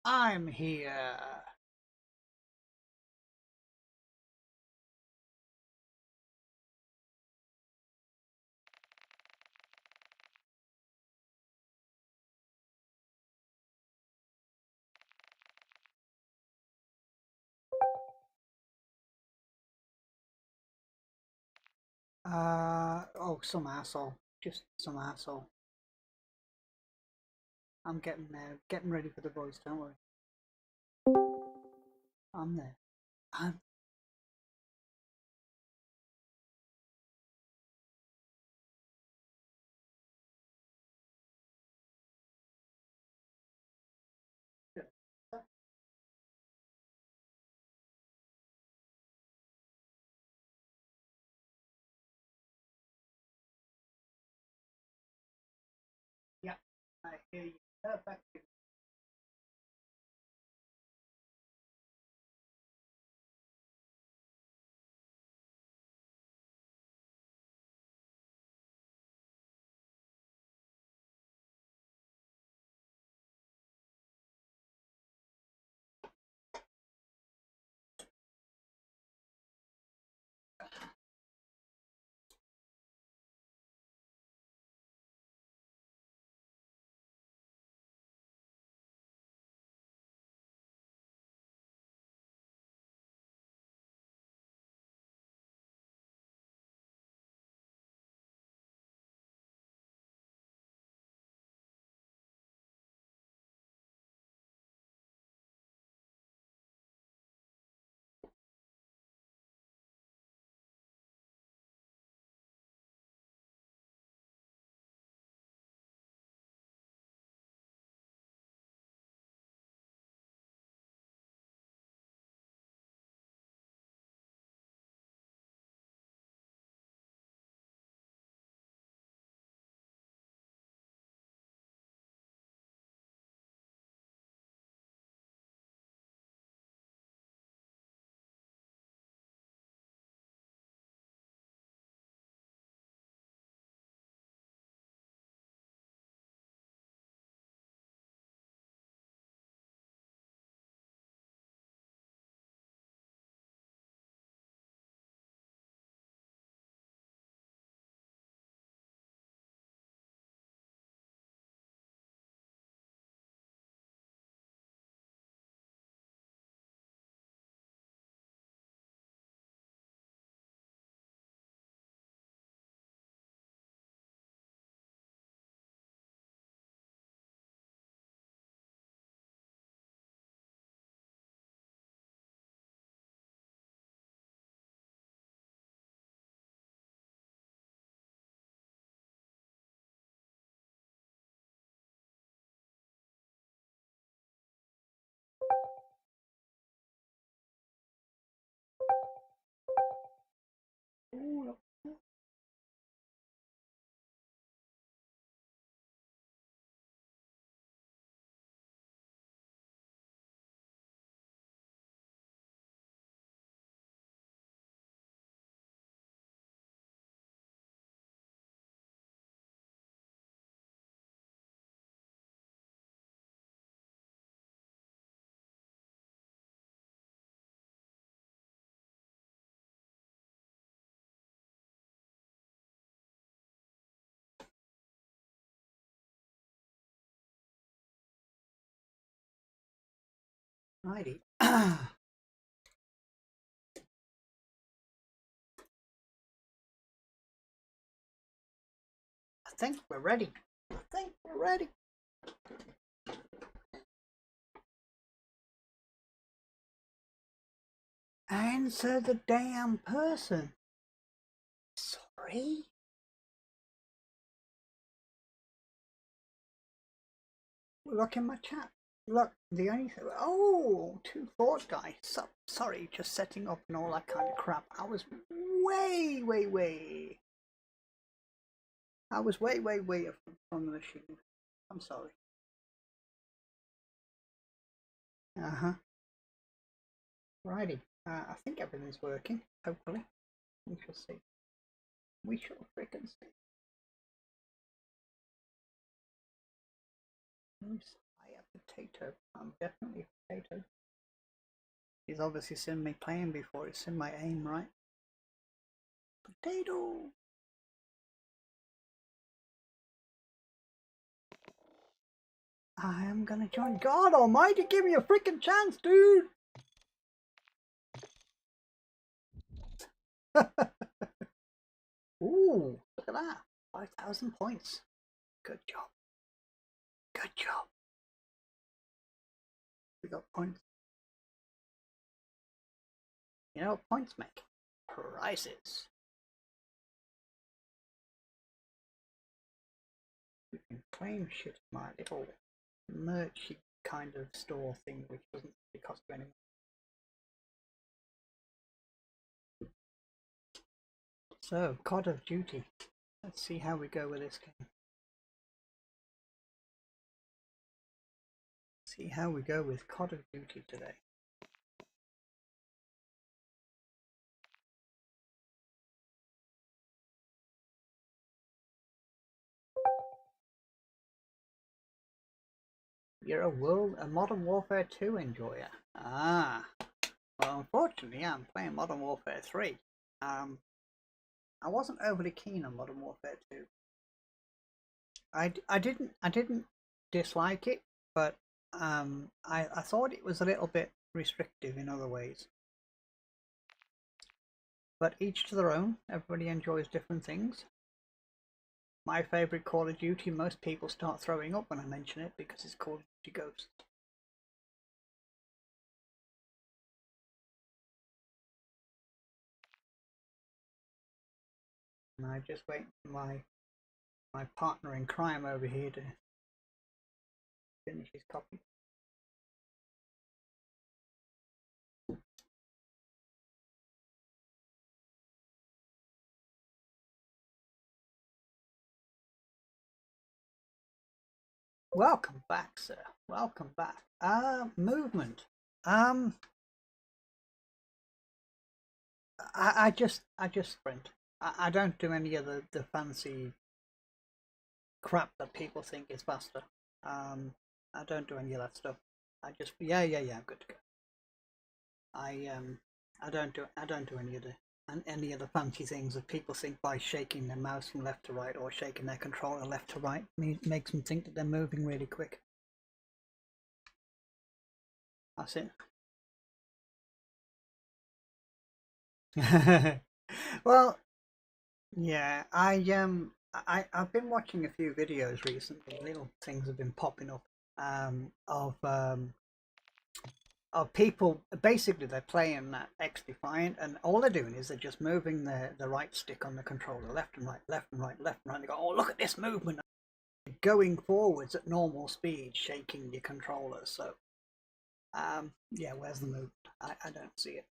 I'm here. Oh, some asshole. Just some asshole. I'm getting there. Getting ready for the voice, don't worry. I'm there. I'm Yeah, I hear you perfectly. Ooh, righty. I think we're ready. I think we're ready. Answer the damn person. Sorry. Look in my chat. Look, the only thing. Oh, two thoughts, guys. So, sorry, just setting up and all that kind of crap. I was way. I was way from the machine. I'm sorry. Uh-huh. Righty. I think everything's working, hopefully. We shall see. We shall freaking see. Who's high at the potato. I'm definitely a potato. He's obviously seen me playing before. He's seen my aim right. Potato. I am gonna join. God Almighty, give me a freaking chance, dude. Ooh, look at that. 5,000 points. Good job. Good job. We got points. You know what points make? Prizes. You can claim shit in my little merchy kind of store thing, which doesn't really cost you anything. So, Cod of Duty. Let's see how we go with this game. See how we go with Cod of Duty today. You're a Modern Warfare 2 enjoyer. Ah, well, unfortunately, I'm playing Modern Warfare 3. I wasn't overly keen on Modern Warfare 2. I didn't dislike it, but I thought it was a little bit restrictive in other ways. But each to their own. Everybody enjoys different things. My favourite Call of Duty, most people start throwing up when I mention it because it's Call of Duty Ghosts. And I just wait for my partner in crime over here to finish his copy. Welcome back, sir. Welcome back. Movement. I just sprint. I don't do any of the fancy crap that people think is faster. I don't do any of that stuff. I just I'm good to go. I don't do any of the fancy things that people think by shaking their mouse from left to right or shaking their controller left to right makes them think that they're moving really quick. That's it. Well, yeah, I've been watching a few videos recently. Little things have been popping up of people. Basically, they're playing X Defiant, and all they're doing is they're just moving the right stick on the controller, left and right, left and right, left and right. They go, oh, look at this movement, going forwards at normal speed, shaking your controller. So, yeah, where's the movement? I don't see it.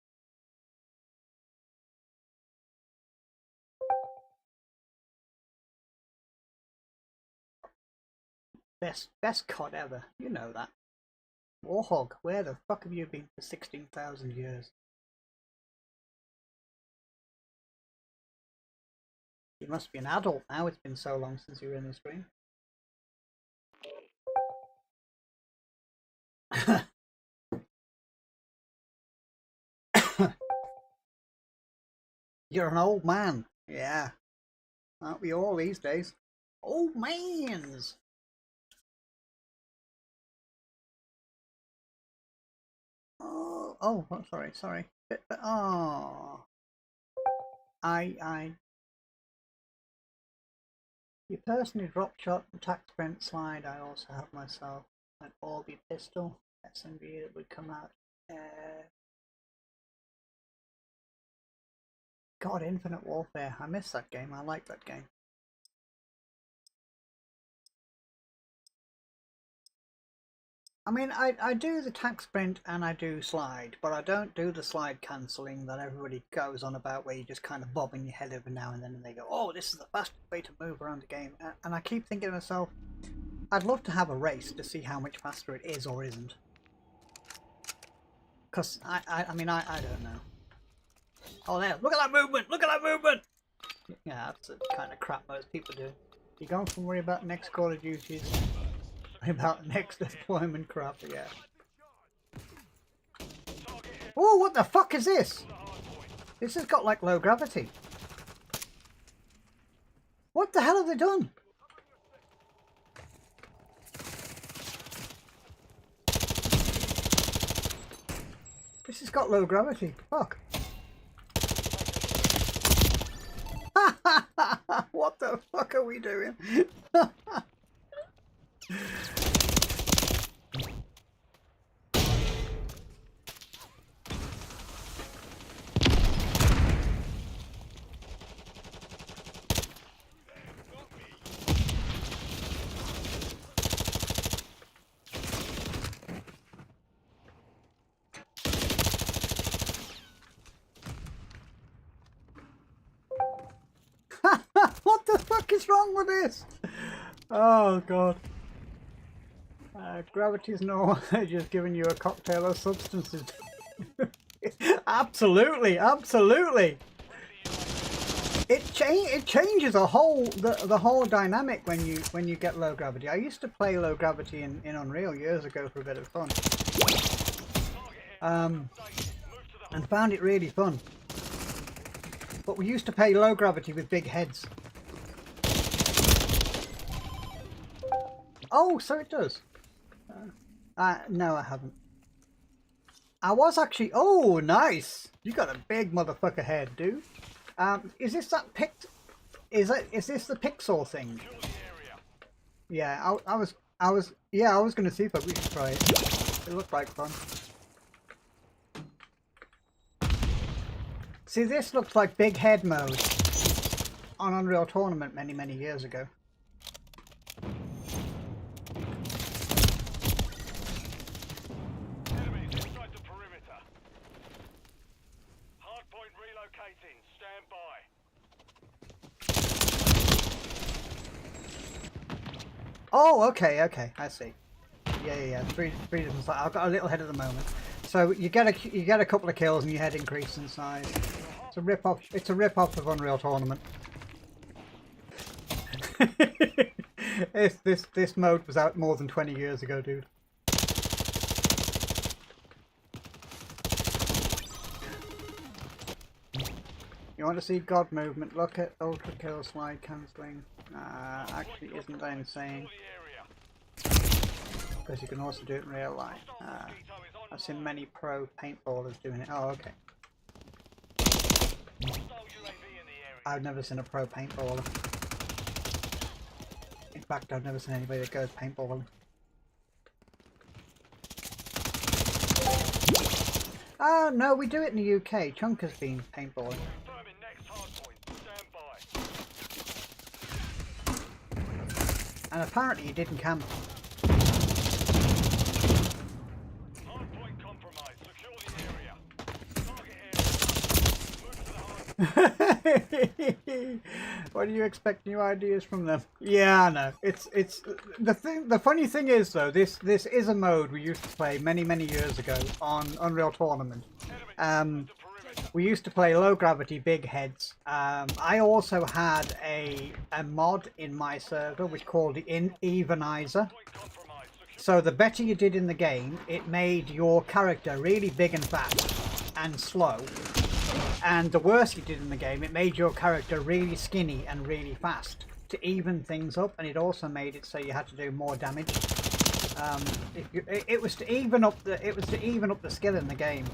Best COD ever. You know that. Warhog, where the fuck have you been for 16,000 years? You must be an adult now, it's been so long since you were in the stream. You're an old man. Yeah. Aren't we all these days? Old mans! Oh, sorry. Oh. You personally drop shot and tac sprint slide. I also have myself an Orby pistol SMG that would come out. God, Infinite Warfare. I miss that game. I like that game. I mean, I do the tac sprint and I do slide, but I don't do the slide cancelling that everybody goes on about, where you just kind of bobbing your head every now and then and they go, oh, this is the fastest way to move around the game. And I keep thinking to myself, I'd love to have a race to see how much faster it is or isn't. Because, I mean, I don't know. Oh, there, look at that movement! Look at that movement! Yeah, that's the kind of crap most people do. You don't have to worry about next Call of Duties. about next deployment crap, yeah. Oh, what the fuck is this? This has got like low gravity. What the hell have they done? This has got low gravity. Fuck. What the fuck are we doing? What the fuck is wrong with this? Oh god. Gravity's no just giving you a cocktail of substances. Absolutely, absolutely. It changes the whole dynamic when you get low gravity. I used to play low gravity in Unreal years ago for a bit of fun. And found it really fun. But we used to play low gravity with big heads. Oh, so it does. No, I haven't. I was actually. Oh, nice! You got a big motherfucker head, dude. Is this that Is this the pixel thing? Yeah, I was going to see if we could try it. It looked like fun. See, this looks like big head mode on Unreal Tournament many years ago. Enemies inside the perimeter. Hardpoint relocating. Stand by. Oh, okay, I see. Yeah. Three different sides. I've got a little head at the moment. So you get a couple of kills and your head increases in size. It's a rip off. It's a rip off of Unreal Tournament. This mode was out more than 20 years ago, dude. You want to see God movement? Look at ultra kill slide cancelling. Actually isn't that insane? Because you can also do it in real life. I've seen many pro paintballers doing it. Oh, okay. I've never seen a pro paintballer. In fact, I've never seen anybody that goes paintballing. Oh no, we do it in the UK. Chunk has been paintballing. And apparently he didn't camp. What do you expect new ideas from them? Yeah, I know. It's the thing. The funny thing is though, this is a mode we used to play many years ago on Unreal Tournament. We used to play low gravity, big heads. I also had a mod in my server which called the Evenizer. So the better you did in the game, it made your character really big and fast and slow. And the worse you did in the game, it made your character really skinny and really fast to even things up. And it also made it so you had to do more damage. It was to even up the skill in the game.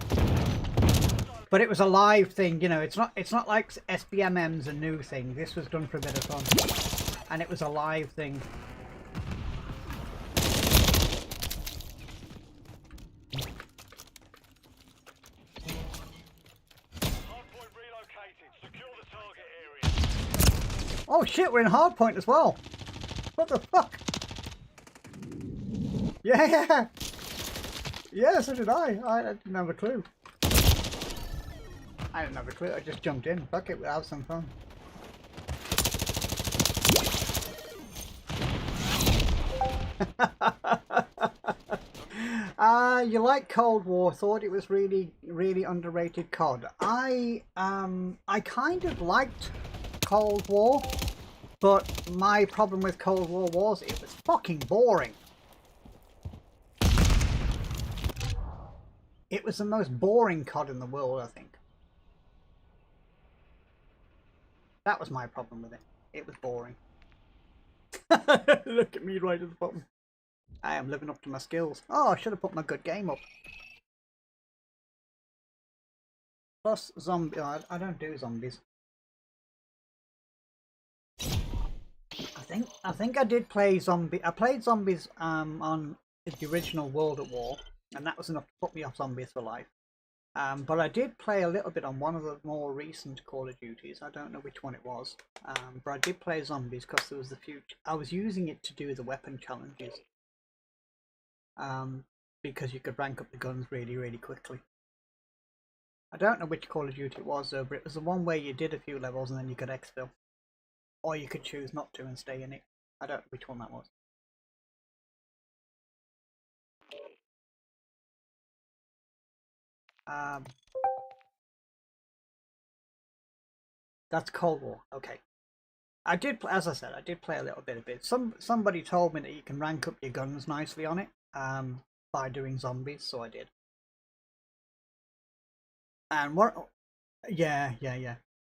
But it was a live thing, you know. It's not like SBMM's a new thing. This was done for a bit of fun, and it was a live thing. Oh shit, we're in hardpoint as well. What the fuck? Yeah. Yeah, so did I. I didn't have a clue. I didn't have a clue, I just jumped in. Fuck it, we'll have some fun. You like Cold War, thought it was really underrated COD. I kind of liked Cold War, but my problem with Cold War was it was fucking boring. It was the most boring COD in the world, I think. That was my problem with it. It was boring. Look at me right at the bottom. I am living up to my skills. Oh, I should have put my good game up. Plus zombie. Oh, I don't do zombies. I think I did play zombie. I played zombies on the original World at War, and that was enough to put me off zombies for life. But I did play a little bit on one of the more recent Call of Duties. I don't know which one it was, but I did play zombies because there was the future. I was using it to do the weapon challenges, because you could rank up the guns really, really quickly. I don't know which Call of Duty it was though, but it was the one where you did a few levels and then you could exfil. Or you could choose not to and stay in it. I don't know which one that was. That's Cold War. Okay. I did, as I said, I did play a little bit of it. Somebody told me that you can rank up your guns nicely on it, by doing zombies, so I did. And yeah.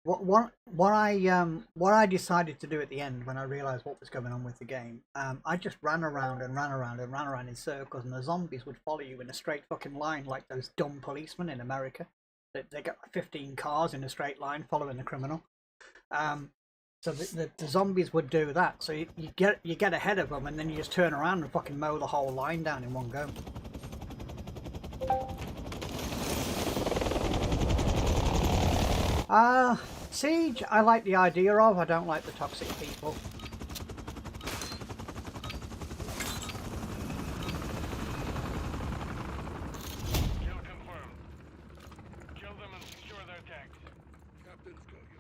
What I decided to do at the end when I realised what was going on with the game, I just ran around in circles, and the zombies would follow you in a straight fucking line like those dumb policemen in America. They got 15 cars in a straight line following the criminal. So the zombies would do that. So you get ahead of them, and then you just turn around and fucking mow the whole line down in one go. Siege, I like the idea of. I don't like the toxic people. Kill confirmed. Kill them and secure their tanks. Captain's got you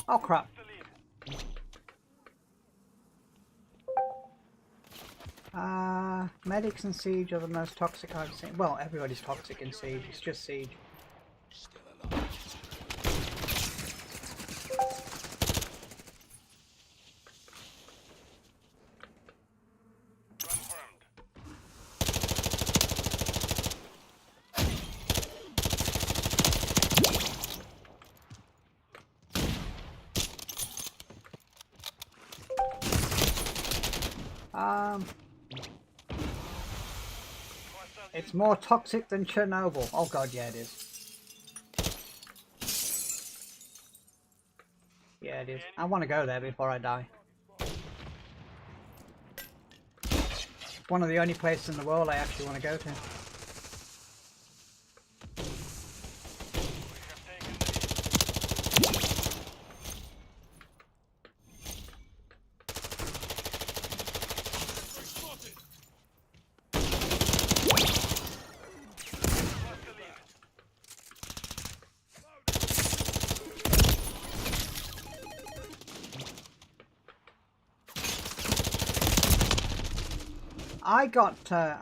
Oh crap. Medics in Siege are the most toxic I've seen. Well, everybody's toxic in Siege, it's just Siege. It's more toxic than Chernobyl. Oh god, yeah it is. Yeah it is. I want to go there before I die. It's one of the only places in the world I actually want to go to.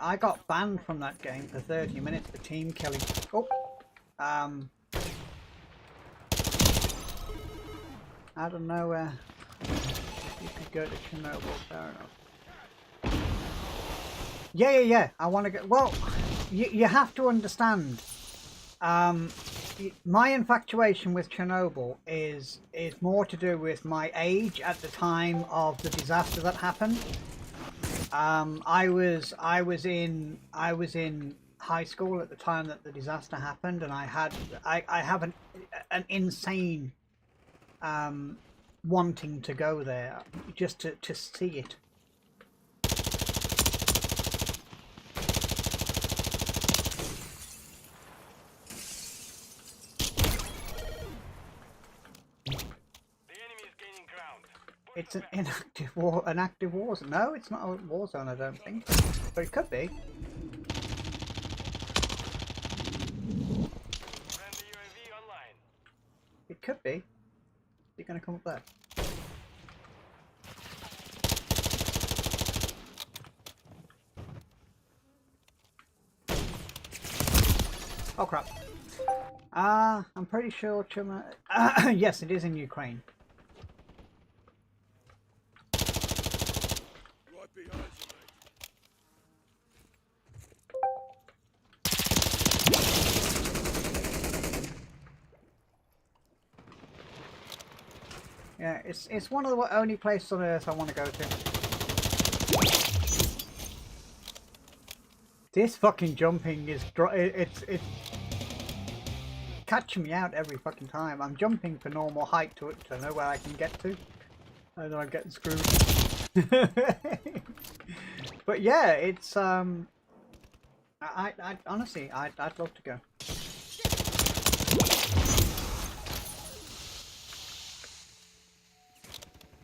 I got banned from that game for 30 minutes for team killing. Oh, out of nowhere, you could go to Chernobyl. Fair enough. Yeah. I want to go. Well, you have to understand. My infatuation with Chernobyl is more to do with my age at the time of the disaster that happened. I was in high school at the time that the disaster happened, and I have an insane wanting to go there just to see it. It's an inactive war, an active war zone. No, it's not a war zone, I don't think. But it could be. It could be. You're going to come up there. Oh crap. I'm pretty sure Chuma... yes, it is in Ukraine. Right behind you, mate. Yeah, it's one of the only places on earth I want to go to. This fucking jumping is it's catching me out every fucking time. I'm jumping for normal height to know where I can get to, and I'm getting screwed. But yeah, it's I honestly I'd love to go.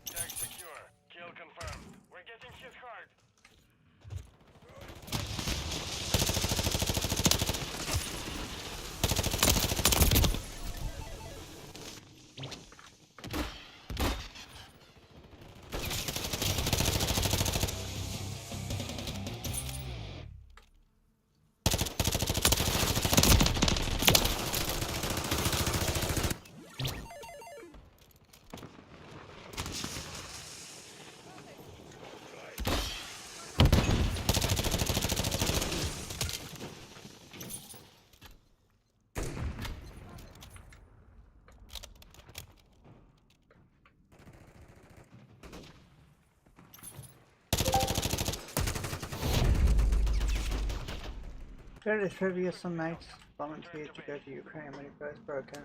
Tag secure. Kill confirmed. We're getting hit hard. Very trivia, some mates volunteered to go to Ukraine when it first broke out.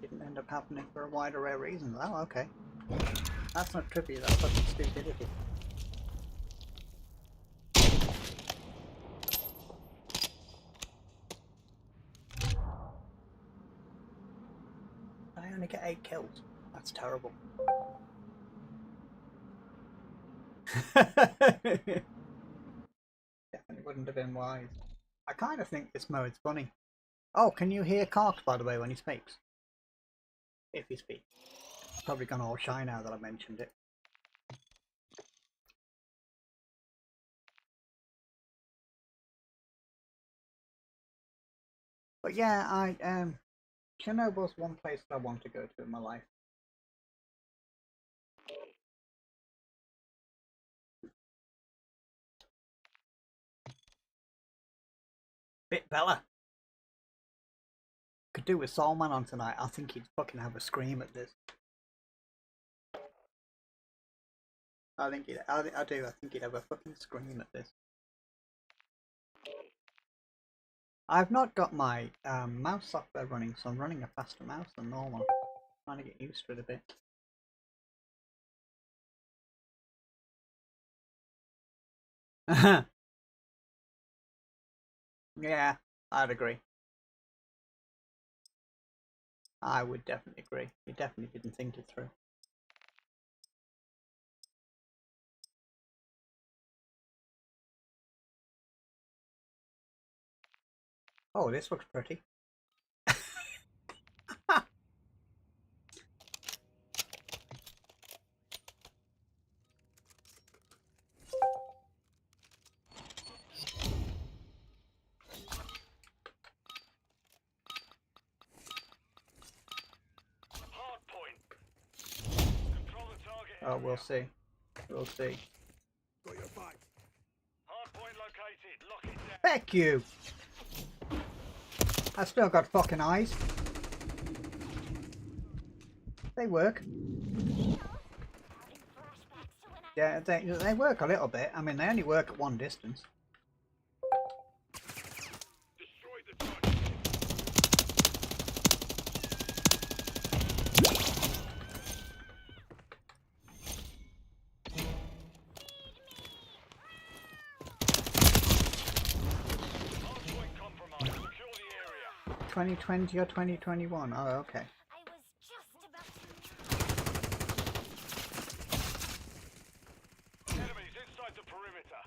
Didn't end up happening for a wide array of reasons. Oh, okay. That's not trivia, that's fucking stupidity. I only get 8 kills. That's terrible. Definitely wouldn't have been wise. I kind of think this mode's funny. Oh, can you hear Karks, by the way, when he speaks? If he speaks. It's probably gone all shy now that I mentioned it. But yeah, Chernobyl's one place that I want to go to in my life. Bit Bella. Could do with Soulman on tonight. I think he'd fucking have a scream at this. I think he'd have a fucking scream at this. I've not got my mouse software running, so I'm running a faster mouse than normal. I'm trying to get used to it a bit. Yeah, I'd agree. I would definitely agree. You definitely didn't think it through. Oh, this looks pretty. Oh, we'll see. We'll see. Got your back. Hard point located. Lock it down. Heck you! I still got fucking eyes. They work. Yeah, they work a little bit. I mean, they only work at one distance. Destroy the target. Hard point compromised. Secure the area. 2020 or 2021? Oh, okay. Enemies inside the perimeter.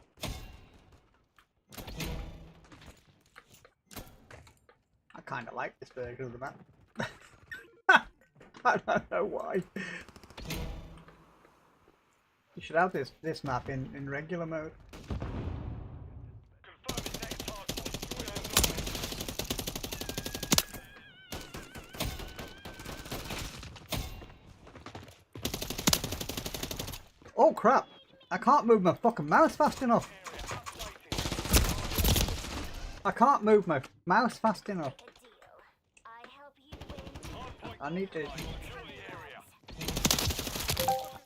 I kind of like this version of the map. I don't know why. You should have this map in regular mode. Confirming next hard point. Oh crap! I can't move my fucking mouse fast enough. I can't move my mouse fast enough. I need to...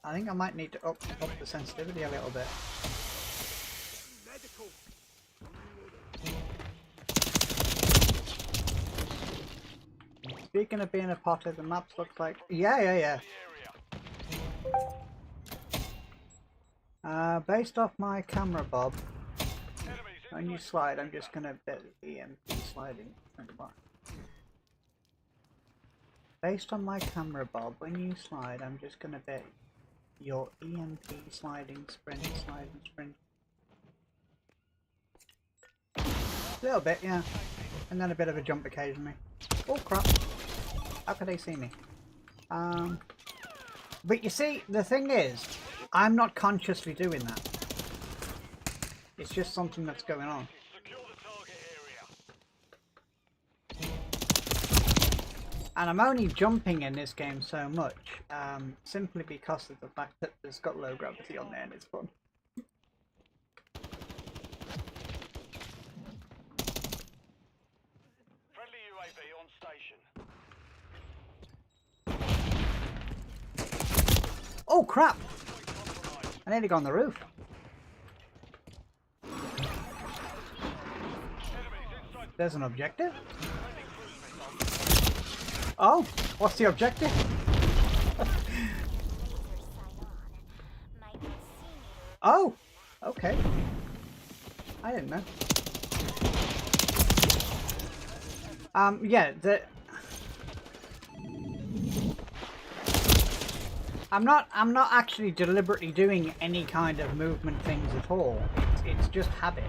I think I might need to up the sensitivity a little bit. Speaking of being a potter, the maps looks like... Yeah. Based off my camera bob, when you slide, I'm just gonna bet the EMP sliding. Based on my camera bob, when you slide, I'm just gonna bet your EMP sliding, sprint, sliding, sprint. A little bit, yeah. And then a bit of a jump occasionally. Oh crap. How could they see me? But you see, the thing is, I'm not consciously doing that. It's just something that's going on. And I'm only jumping in this game so much, simply because of the fact that there's got low gravity on there and it's fun. Friendly UAV on station. Oh crap! I nearly got on the roof. There's an objective. Oh, what's the objective? Oh, okay. I didn't know. Yeah, I'm not actually deliberately doing any kind of movement things at all. It's just habit.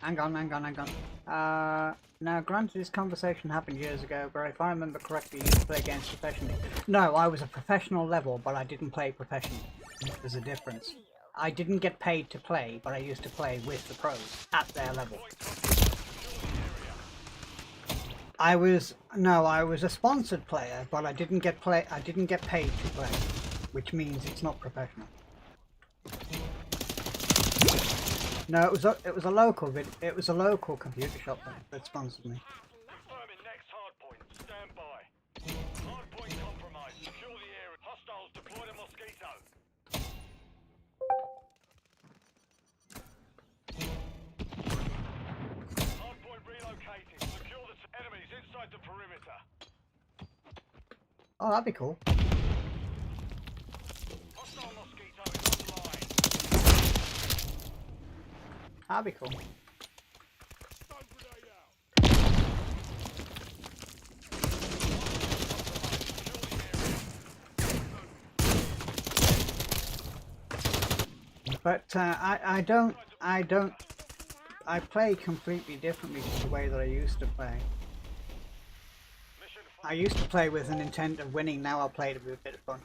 Hang on. Now, granted, this conversation happened years ago, but if I remember correctly, you used to play games professionally. No, I was a professional level, but I didn't play professionally. There's a difference. I didn't get paid to play, but I used to play with the pros at their level. I was a sponsored player, but I didn't get paid to play, which means it's not professional. No, it was a local computer shop that sponsored me. Confirming next hardpoint. Stand by. Hardpoint compromised. Secure the area. Hostiles deploy the Mosquito. Hardpoint relocated. Secure the enemies inside the perimeter. Oh, that'd be cool. Hostile Mosquito is online. That'd be cool. But I play completely differently to the way that I used to play. I used to play with an intent of winning, now I'll play to be a bit of fun.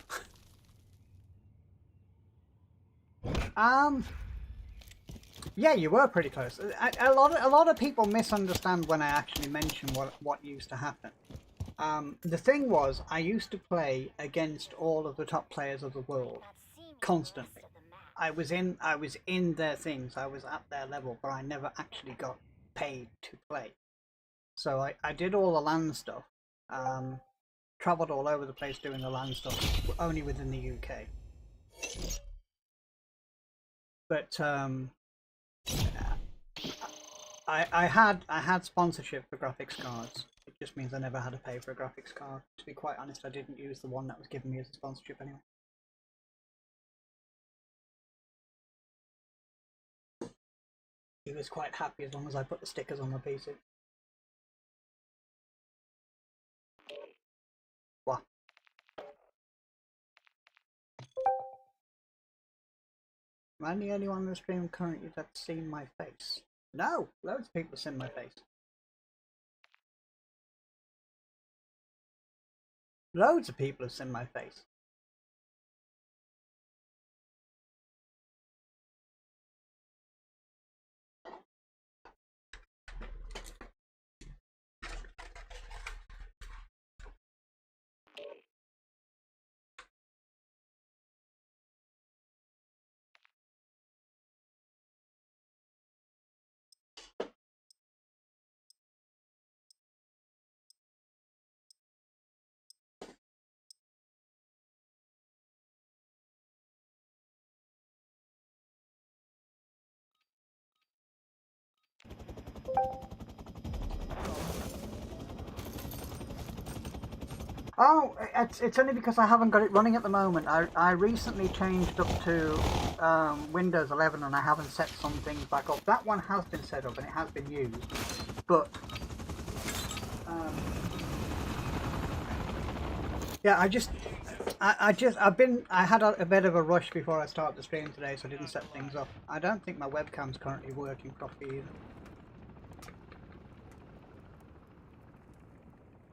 Yeah, you were pretty close. A lot of people misunderstand when I actually mention what used to happen. The thing was, I used to play against all of the top players of the world constantly. I was in their things. I was at their level, but I never actually got paid to play. So I did all the LAN stuff. Traveled all over the place doing the LAN stuff, only within the UK. But I had sponsorship for graphics cards. It just means I never had to pay for a graphics card. To be quite honest, I didn't use the one that was given me as a sponsorship anyway. He was quite happy as long as I put the stickers on my PC. What? Am I the only one on the stream currently that's seen my face? No! Loads of people have seen my face. Loads of people have seen my face. Oh, it's only because I haven't got it running at the moment. I recently changed up to Windows 11 and I haven't set some things back up. That one has been set up and it has been used, but yeah, I had a bit of a rush before I started the stream today, so I didn't set things up. I don't think my webcam's currently working properly either.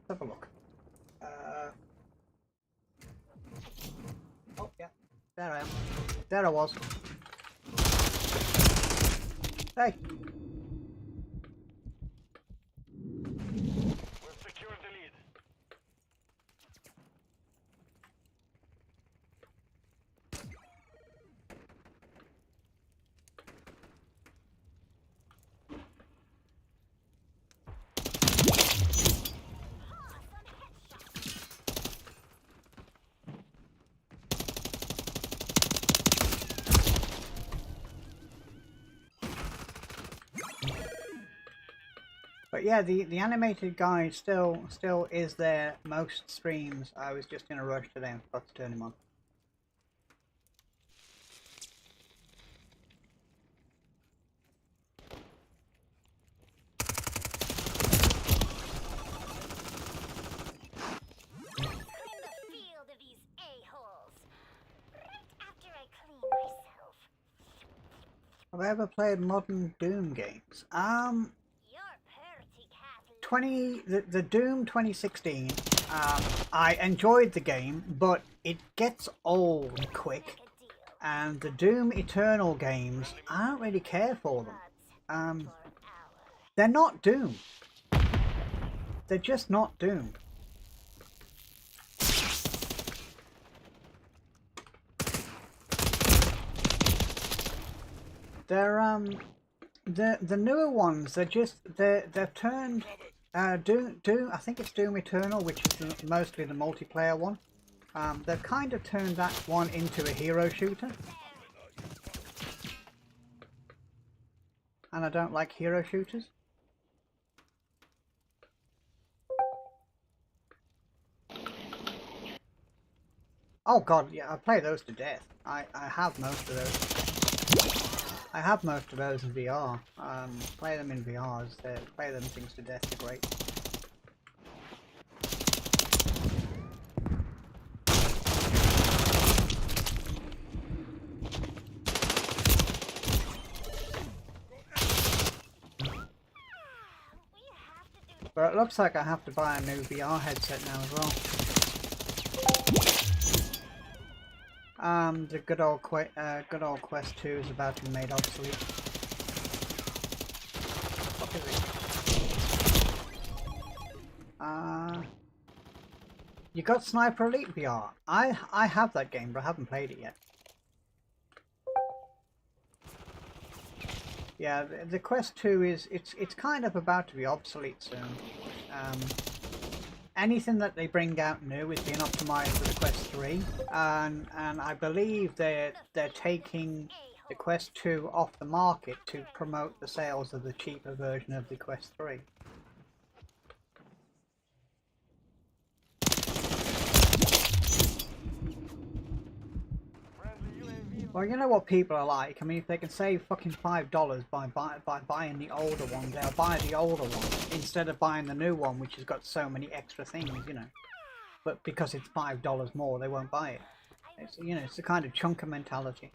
Let's have a look. Oh yeah, there I am. There I was. Hey. We've secured the lead. But yeah, the animated guy still is there most streams. I was just in a rush today and forgot to turn him on. Have I ever played modern Doom games? The Doom 2016. I enjoyed the game, but it gets old quick. And the Doom Eternal games, I don't really care for them. They're not Doom. They're just not Doom. They're the newer ones. They've turned Doom. I think it's Doom Eternal, which is mostly the multiplayer one. They've kind of turned that one into a hero shooter, and I don't like hero shooters. Oh god, yeah, I play those to death. I have most of those. I have most of those in VR. Play them in VRs. Play them things to death. They're great. But it looks like I have to buy a new VR headset now as well. The good old Quest 2 is about to be made obsolete. What is it? You got Sniper Elite VR. I have that game, but I haven't played it yet. Yeah, the Quest 2 it's kind of about to be obsolete soon. Anything that they bring out new is being optimized for the Quest 3, and I believe they're taking the Quest 2 off the market to promote the sales of the cheaper version of the Quest 3. Well, you know what people are like. I mean, if they can save fucking $5 by buying the older one, they'll buy the older one instead of buying the new one, which has got so many extra things, you know. But because it's $5 more, they won't buy it. It's, you know, it's the kind of chunker mentality.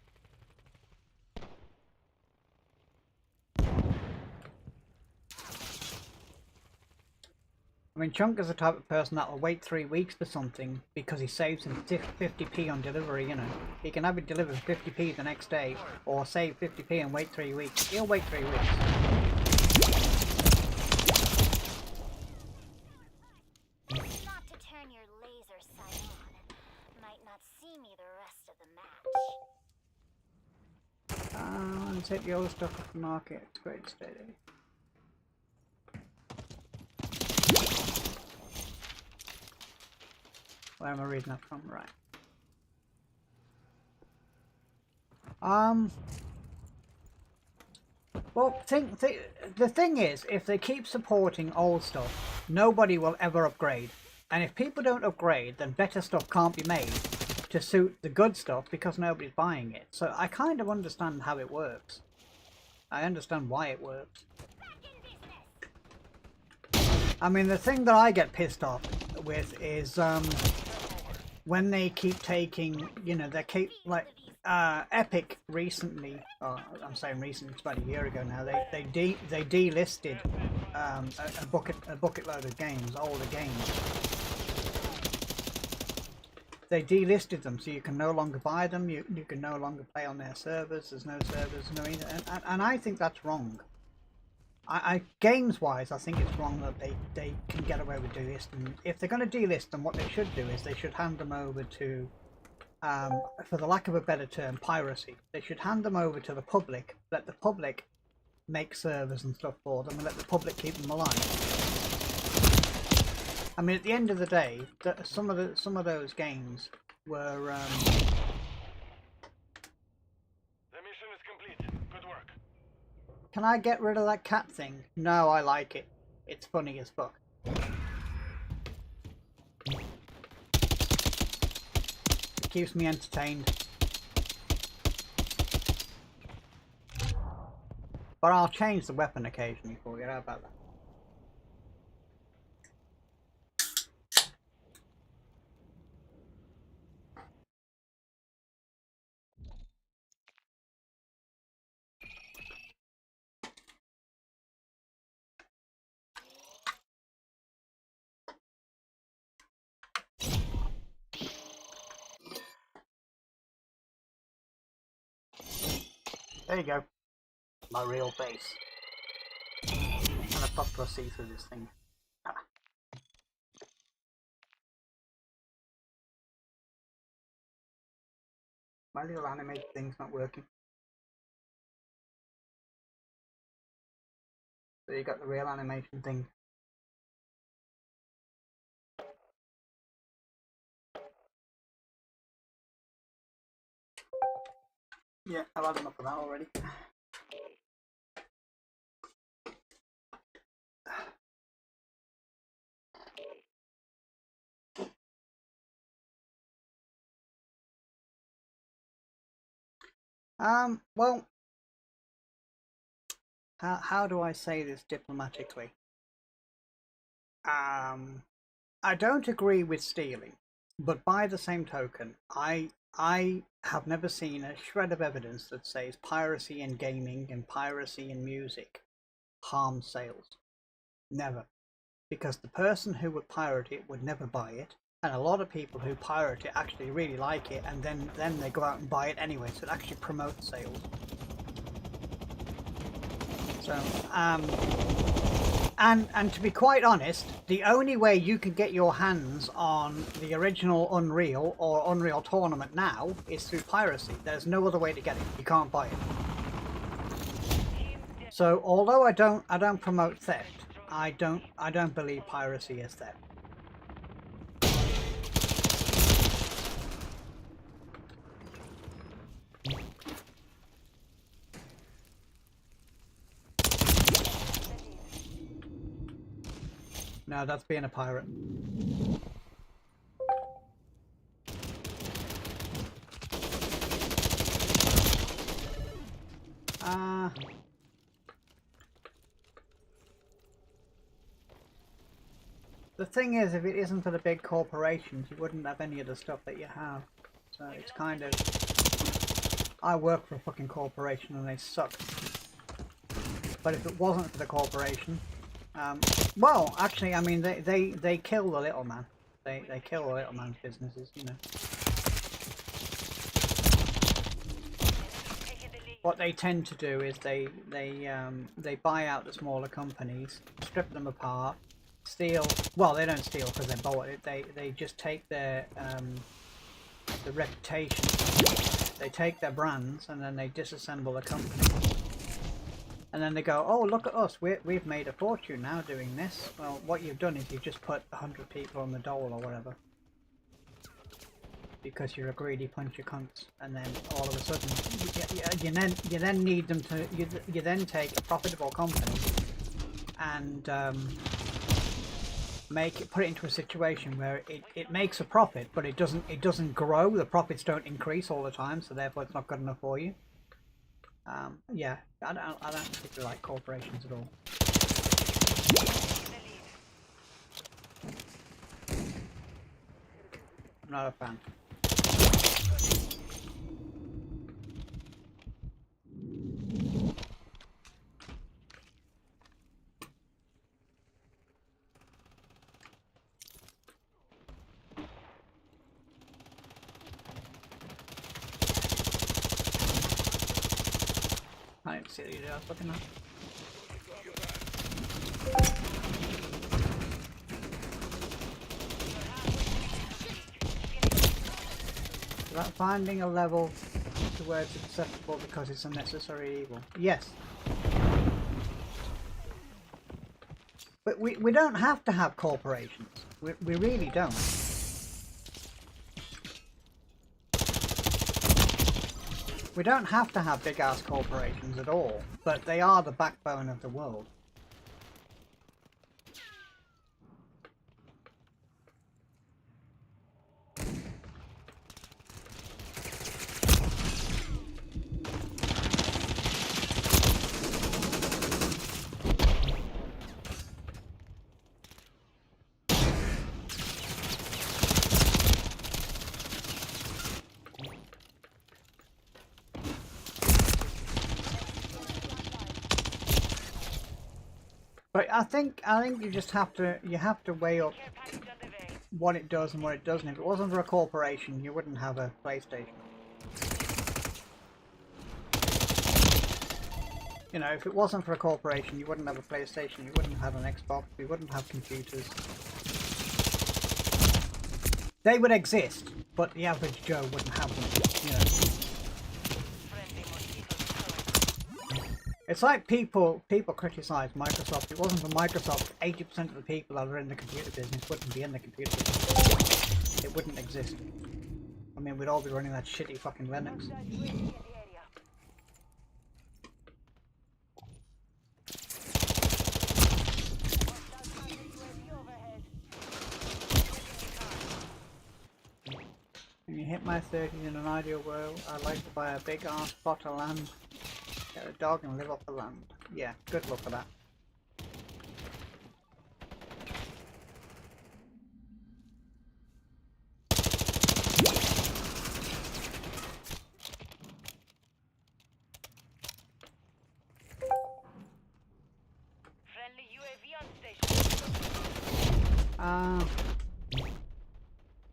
I mean, Chunker's the type of person that will wait 3 weeks for something because he saves him 50p on delivery, you know. He can have it delivered 50p the next day, or save 50p and wait 3 weeks. He'll wait 3 weeks. Not to turn your laser sight on. Might not see me the rest of the match. And take the old stuff off the market. It's great steady. Where am I reading that from? Right. Well, the thing is, if they keep supporting old stuff, nobody will ever upgrade. And if people don't upgrade, then better stuff can't be made to suit the good stuff because nobody's buying it. So I kind of understand how it works. I understand why it works. I mean, the thing that I get pissed off with is when they keep taking, you know, they keep like Epic recently. Oh, I'm saying recently, it's about a year ago now. They delisted a bucket load of games, older games. They delisted them, so you can no longer buy them. You can no longer play on their servers. There's no servers, no, and I think that's wrong. Games wise, I think it's wrong that they can get away with delisting. If they're going to delist them, what they should do is they should hand them over to, for the lack of a better term, piracy. They should hand them over to the public, let the public make servers and stuff for them, and let the public keep them alive. I mean, at the end of the day, some of those games were. The mission is complete. Good work. Can I get rid of that cat thing? No, I like it. It's funny as fuck. It keeps me entertained. But I'll change the weapon occasionally for you. How about that? There you go. My real face. And I've got to see through this thing. Ah. My little animated thing's not working. So you got the real animation thing. Yeah, I've had enough of that already. Well, how do I say this diplomatically? I don't agree with stealing, but by the same token, I have never seen a shred of evidence that says piracy in gaming and piracy in music harms sales. Never. Because the person who would pirate it would never buy it, and a lot of people who pirate it actually really like it, and then they go out and buy it anyway, so it actually promotes sales. So, and to be quite honest, the only way you can get your hands on the original Unreal or Unreal Tournament now is through piracy. There's no other way to get it. You can't buy it. So, although I don't promote theft, I don't believe piracy is theft. No, that's being a pirate. The thing is, if it isn't for the big corporations, you wouldn't have any of the stuff that you have. So it's kind of... I work for a fucking corporation and they suck. But if it wasn't for the corporation... well, actually, I mean, they kill the little man. They kill the little man's businesses, you know. What they tend to do is they buy out the smaller companies, strip them apart, steal. Well, they don't steal because they bought it. They just take their the reputation. They take their brands and then they disassemble the company. And then they go, oh, look at us, we've made a fortune now doing this. Well, what you've done is you've just put 100 people on the dole or whatever. because you're a greedy punch of cunts, and then all of a sudden you then need them to you then take a profitable company and put it into a situation where it makes a profit, but it doesn't grow. The profits don't increase all the time, so therefore it's not good enough for you. Yeah, I don't particularly like corporations at all. I'm not a fan. I didn't see what you did. I was looking at. About finding a level to where it's acceptable because it's a necessary evil. Yes. But we don't have to have corporations. We really don't. We don't have to have big ass corporations at all, but they are the backbone of the world. But I think you just have to weigh up what it does and what it doesn't. If it wasn't for a corporation, you wouldn't have a PlayStation. You know, if it wasn't for a corporation, you wouldn't have a PlayStation, you wouldn't have an Xbox, you wouldn't have computers. They would exist, but the average Joe wouldn't have them, you know. It's like people criticize Microsoft. If it wasn't for Microsoft, 80% of the people that are in the computer business wouldn't be in the computer business. It wouldn't exist. I mean, we'd all be running that shitty fucking Linux. When you hit my 30s in an ideal world, I'd like to buy a big ass plot of land, get a dog and live off the land. Yeah, good luck for that. Friendly UAV on station.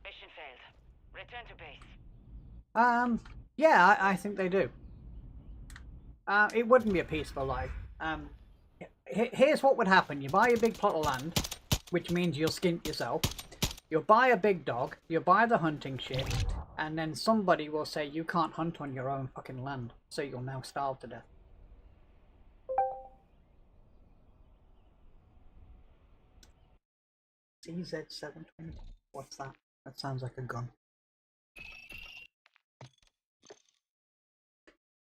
Mission failed. Return to base. Yeah, I think they do. It wouldn't be a peaceful life. Here's what would happen. You buy a big plot of land, which means you'll skint yourself. You'll buy a big dog, you'll buy the hunting shit, and then somebody will say you can't hunt on your own fucking land, so you'll now starve to death. CZ720? What's that? That sounds like a gun.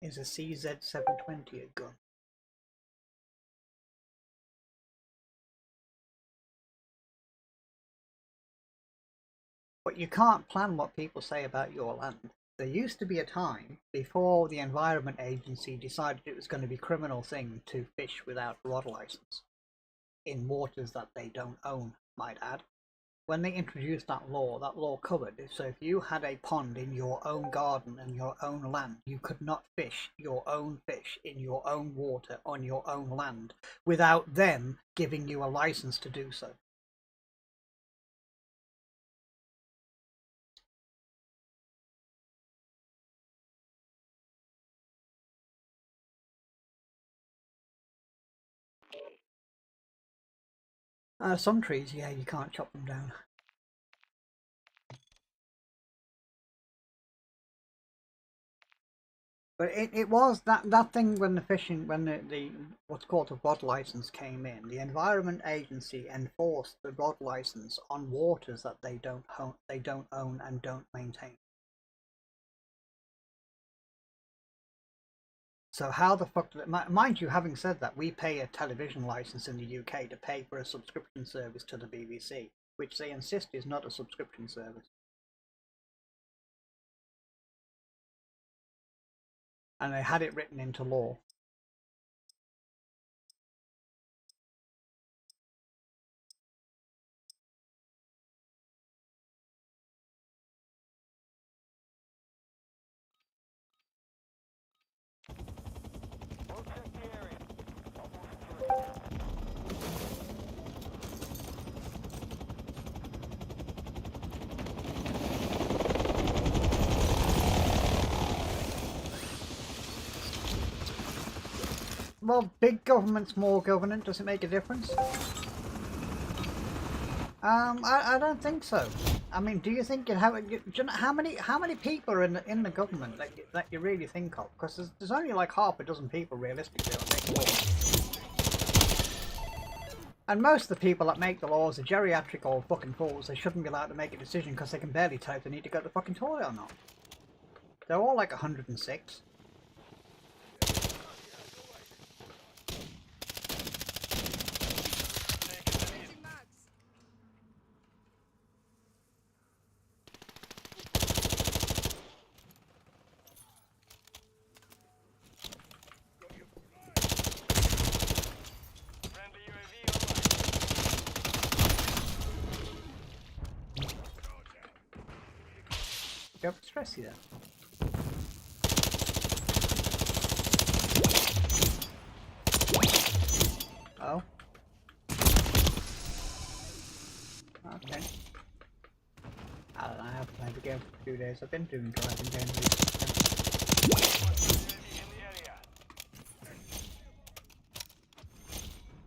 Is a CZ720 a gun? But you can't plan what people say about your land. There used to be a time before the Environment Agency decided it was going to be a criminal thing to fish without a rod license in waters that they don't own, might add. When they introduced that law covered, so if you had a pond in your own garden and your own land, you could not fish your own fish in your own water on your own land without them giving you a license to do so. Some trees, yeah, you can't chop them down. But it was that thing when the what's called a rod license came in. The Environment Agency enforced the rod license on waters that they don't own and don't maintain. So how the fuck mind you, having said that, we pay a television license in the UK to pay for a subscription service to the BBC, which they insist is not a subscription service. And they had it written into law. Well, big government, small government, does it make a difference? I don't think so. I mean, do you think you know how many people are in the government that you really think of? Because there's only like half a dozen people realistically that make laws. And most of the people that make the laws are geriatric old fucking fools. They shouldn't be allowed to make a decision because they can barely tell if they need to go to the fucking toilet or not. They're all like 106. Go stressy then. Oh. Okay. I don't know, I haven't played the game for 2 days. I've been doing driving games recently.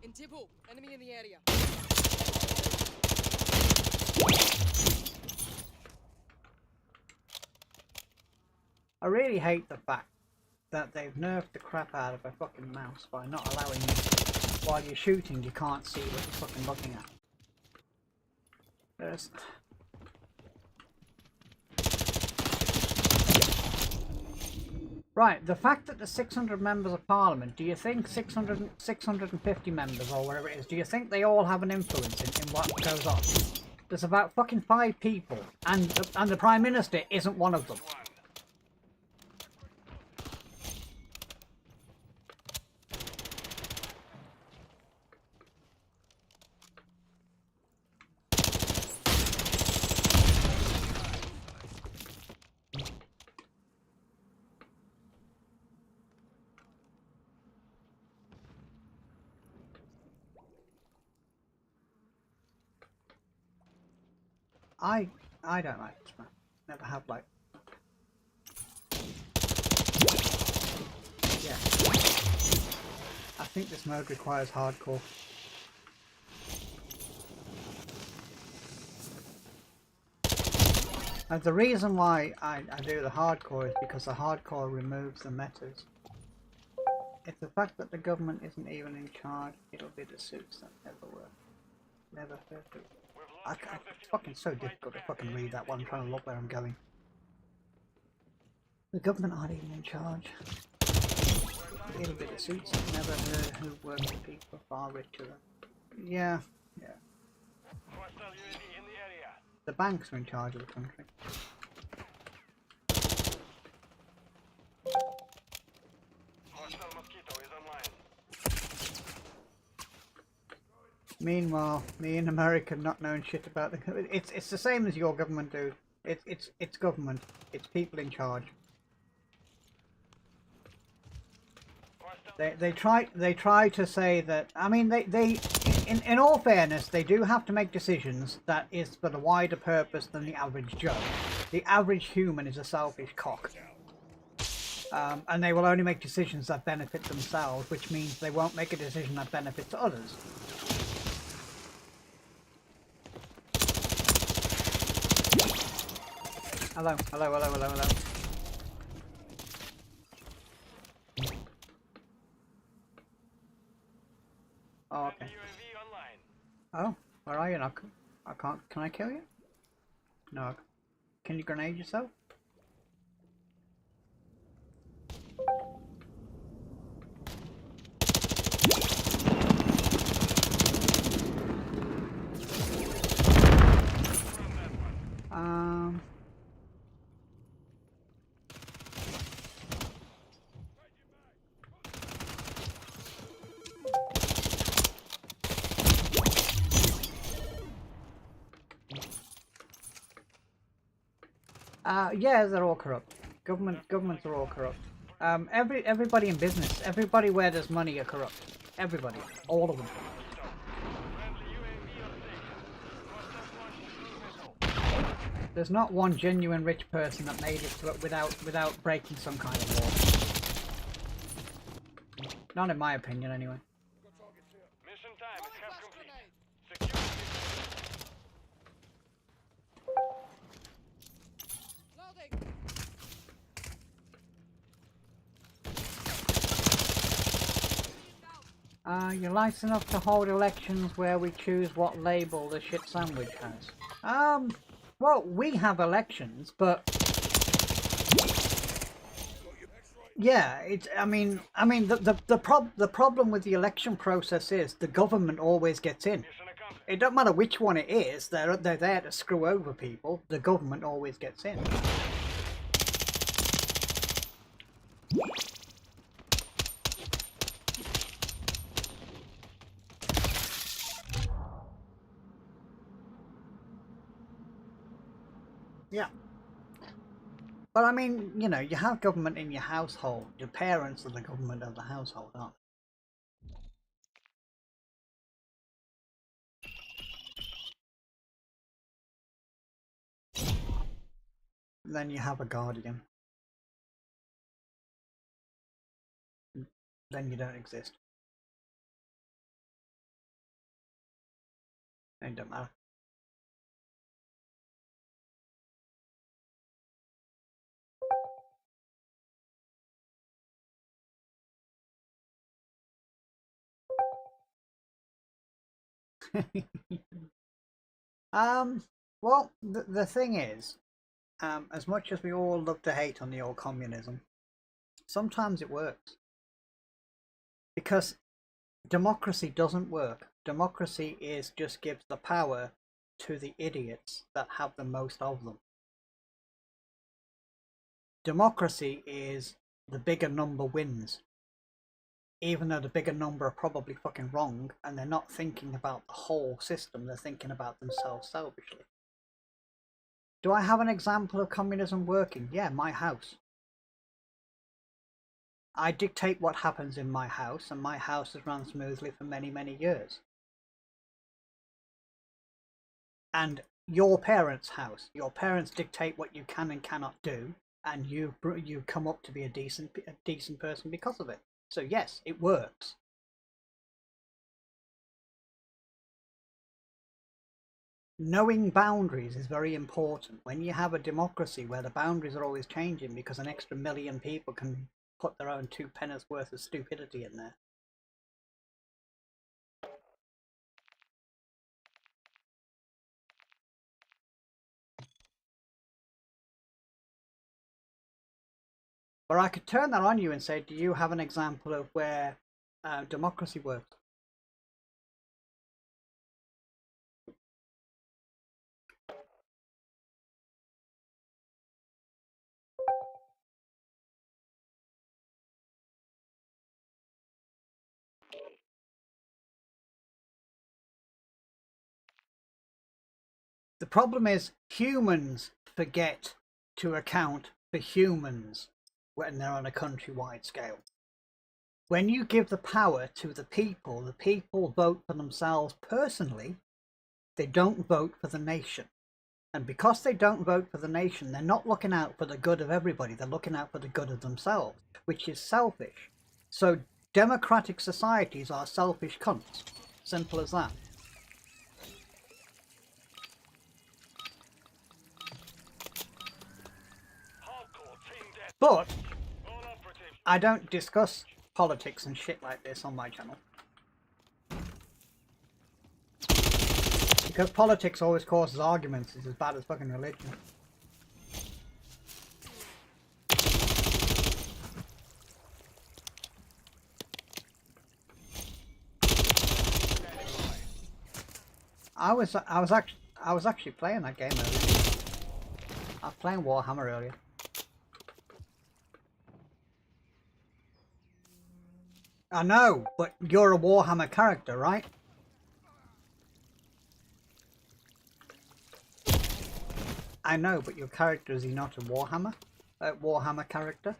In Tibble, enemy in the area. I really hate the fact that they've nerfed the crap out of a fucking mouse by not allowing you, while you're shooting, you can't see what you're fucking looking at. There's... Right, the fact that there's 600 members of parliament, do you think 650 members or whatever it is, do you think they all have an influence in what goes on? There's about fucking 5 people, and the Prime Minister isn't one of them. I don't like this map. Never have liked. Yeah. I think this mode requires hardcore. And the reason why I do the hardcore is because the hardcore removes the metas. It's the fact that the government isn't even in charge. It'll be the suits that never work. Never heard of it. It's fucking so difficult to fucking read that one, trying to look where I'm going. The government aren't even in charge. It'll be the suits that never heard who work for people far richer than. Yeah, yeah. The banks are in charge of the country. Meanwhile, me in America not knowing shit about the it's the same as your government do. It's government. It's people in charge. They try to say that, I mean, in all fairness, they do have to make decisions that is for the wider purpose than the average Joe. The average human is a selfish cock. And they will only make decisions that benefit themselves, which means they won't make a decision that benefits others. Hello, hello, hello, hello, hello. Oh, okay. Oh, where are you? I can't. Can I kill you? No. Can you grenade yourself? Yeah, they're all corrupt. Governments are all corrupt. Everybody in business, everybody where there's money are corrupt. Everybody, all of them. Friendly UAV on station. Must have launched cruise missile. There's not one genuine rich person that made it to it without breaking some kind of law. Not in my opinion, anyway. Mission time is half Flash complete. grenade. Secure. Loading. You're nice enough to hold elections where we choose what label the shit sandwich has. Well, we have elections, but yeah, it's. I mean, the problem with the election process is the government always gets in. Mission accomplished. It don't matter which one it is. They're there to screw over people. The government always gets in. Yeah. But I mean, you know, you have government in your household. Your parents are the government of the household, aren't they? Then you have a guardian. Then you don't exist. It don't matter. Well, the thing is, as much as we all love to hate on the old communism, sometimes it works. Because democracy doesn't work. Democracy just gives the power to the idiots that have the most of them. Democracy is the bigger number wins. Even though the bigger number are probably fucking wrong and they're not thinking about the whole system, they're thinking about themselves selfishly. Do I have an example of communism working? Yeah, my house. I dictate what happens in my house, and my house has run smoothly for many, many years. And your parents' house, your parents dictate what you can and cannot do, and you come up to be a decent person because of it. So yes, it works. Knowing boundaries is very important. When you have a democracy where the boundaries are always changing because an extra million people can put their own 2 pennies worth of stupidity in there. Or I could turn that on you and say, do you have an example of where democracy works? The problem is humans forget to account for humans when they're on a countrywide scale. When you give the power to the people vote for themselves personally. They don't vote for the nation. And because they don't vote for the nation, they're not looking out for the good of everybody. They're looking out for the good of themselves, which is selfish. So democratic societies are selfish cunts. Simple as that. But I don't discuss politics and shit like this on my channel. Because politics always causes arguments. It's as bad as fucking religion. I was actually playing that game earlier. I was playing Warhammer earlier. I know, but you're a Warhammer character, right? I know, but your character, is he not a Warhammer character?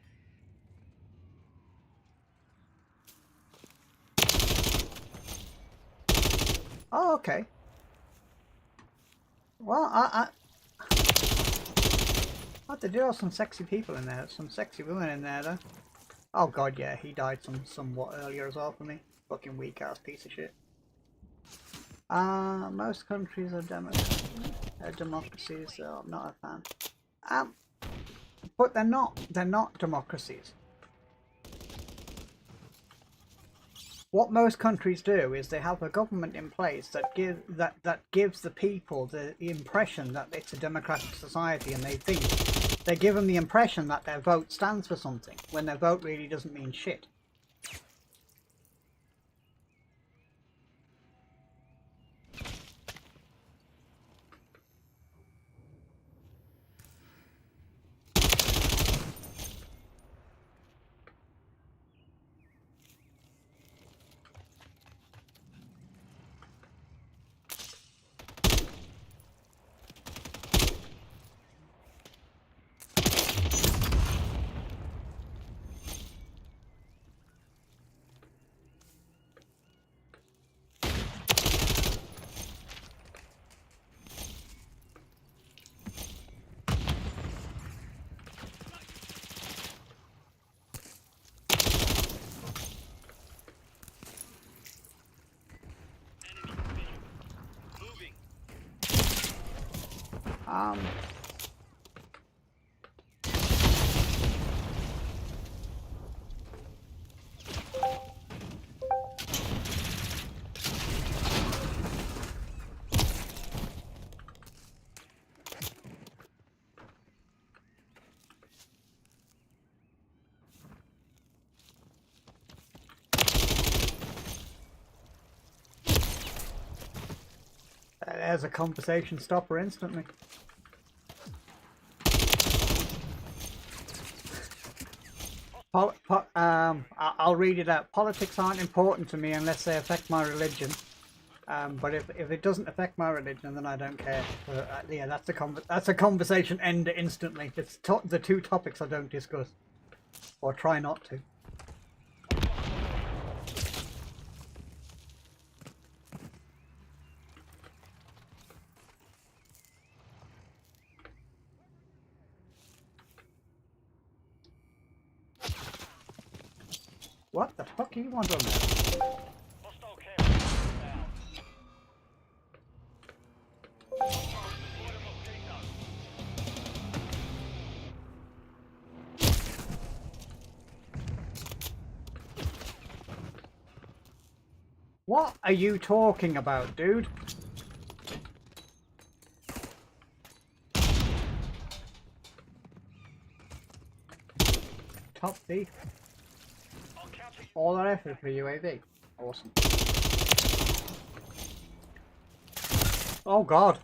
Oh, okay. Well, there do have some sexy people in there. Some sexy women in there, though. Oh god, yeah, he died somewhat earlier as well for me. Fucking weak ass piece of shit. Most countries are democracies, so I'm not a fan. But they're not democracies. What most countries do is they have a government in place that gives the people the impression that it's a democratic society, and they give them the impression that their vote stands for something, when their vote really doesn't mean shit. There's a conversation stopper instantly. I'll read it out. Politics aren't important to me unless they affect my religion. But if it doesn't affect my religion, then I don't care. Yeah, that's a conversation ender instantly. It's the two topics I don't discuss, or try not to. What the fuck do you want on there? What are you talking about, dude? Top thief. All our effort for UAV. Awesome. Oh god.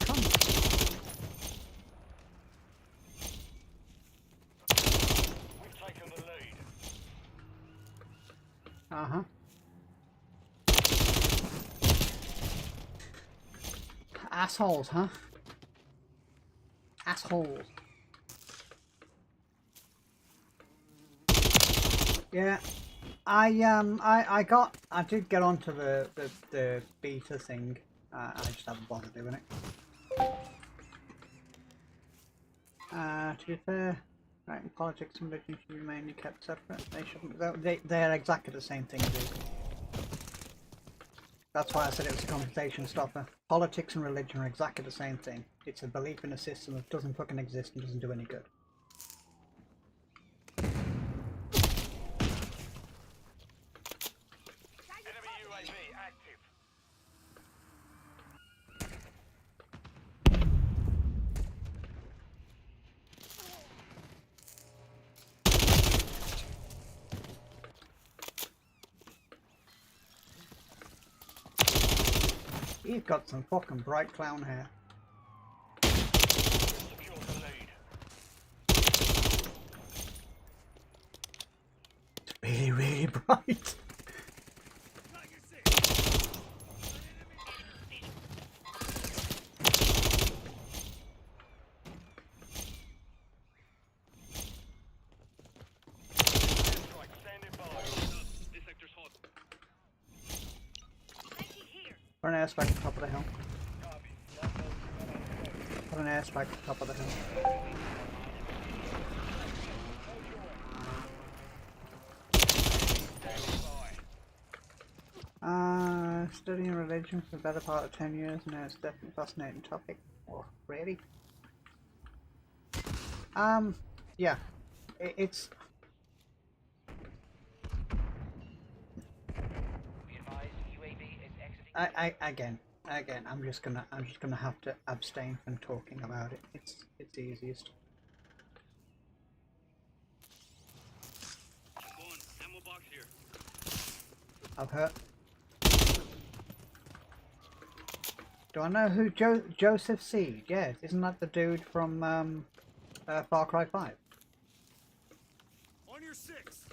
Come. We've taken the lead. Uh-huh. Assholes, huh? Assholes. Yeah, I did get onto the beta thing. I just haven't bothered doing it. To be fair, right, politics and religion should be mainly kept separate. They shouldn't. They're exactly the same thing, dude. That's why I said it was a conversation stopper. Politics and religion are exactly the same thing. It's a belief in a system that doesn't fucking exist and doesn't do any good. Enemy UAV active. He's got some fucking bright clown hair. Secure the lead. It's really, really bright. Put an airstrike at the top of the hill. Put an airstrike at the top of the hill. Studying religion for the better part of 10 years now. It's definitely a fascinating topic. Oh, really? Yeah. It's... Again, I'm just gonna have to abstain from talking about it. It's easiest. I've heard. Do I know who Joseph Seed? Yes, isn't that the dude from Far Cry 5? On your 6.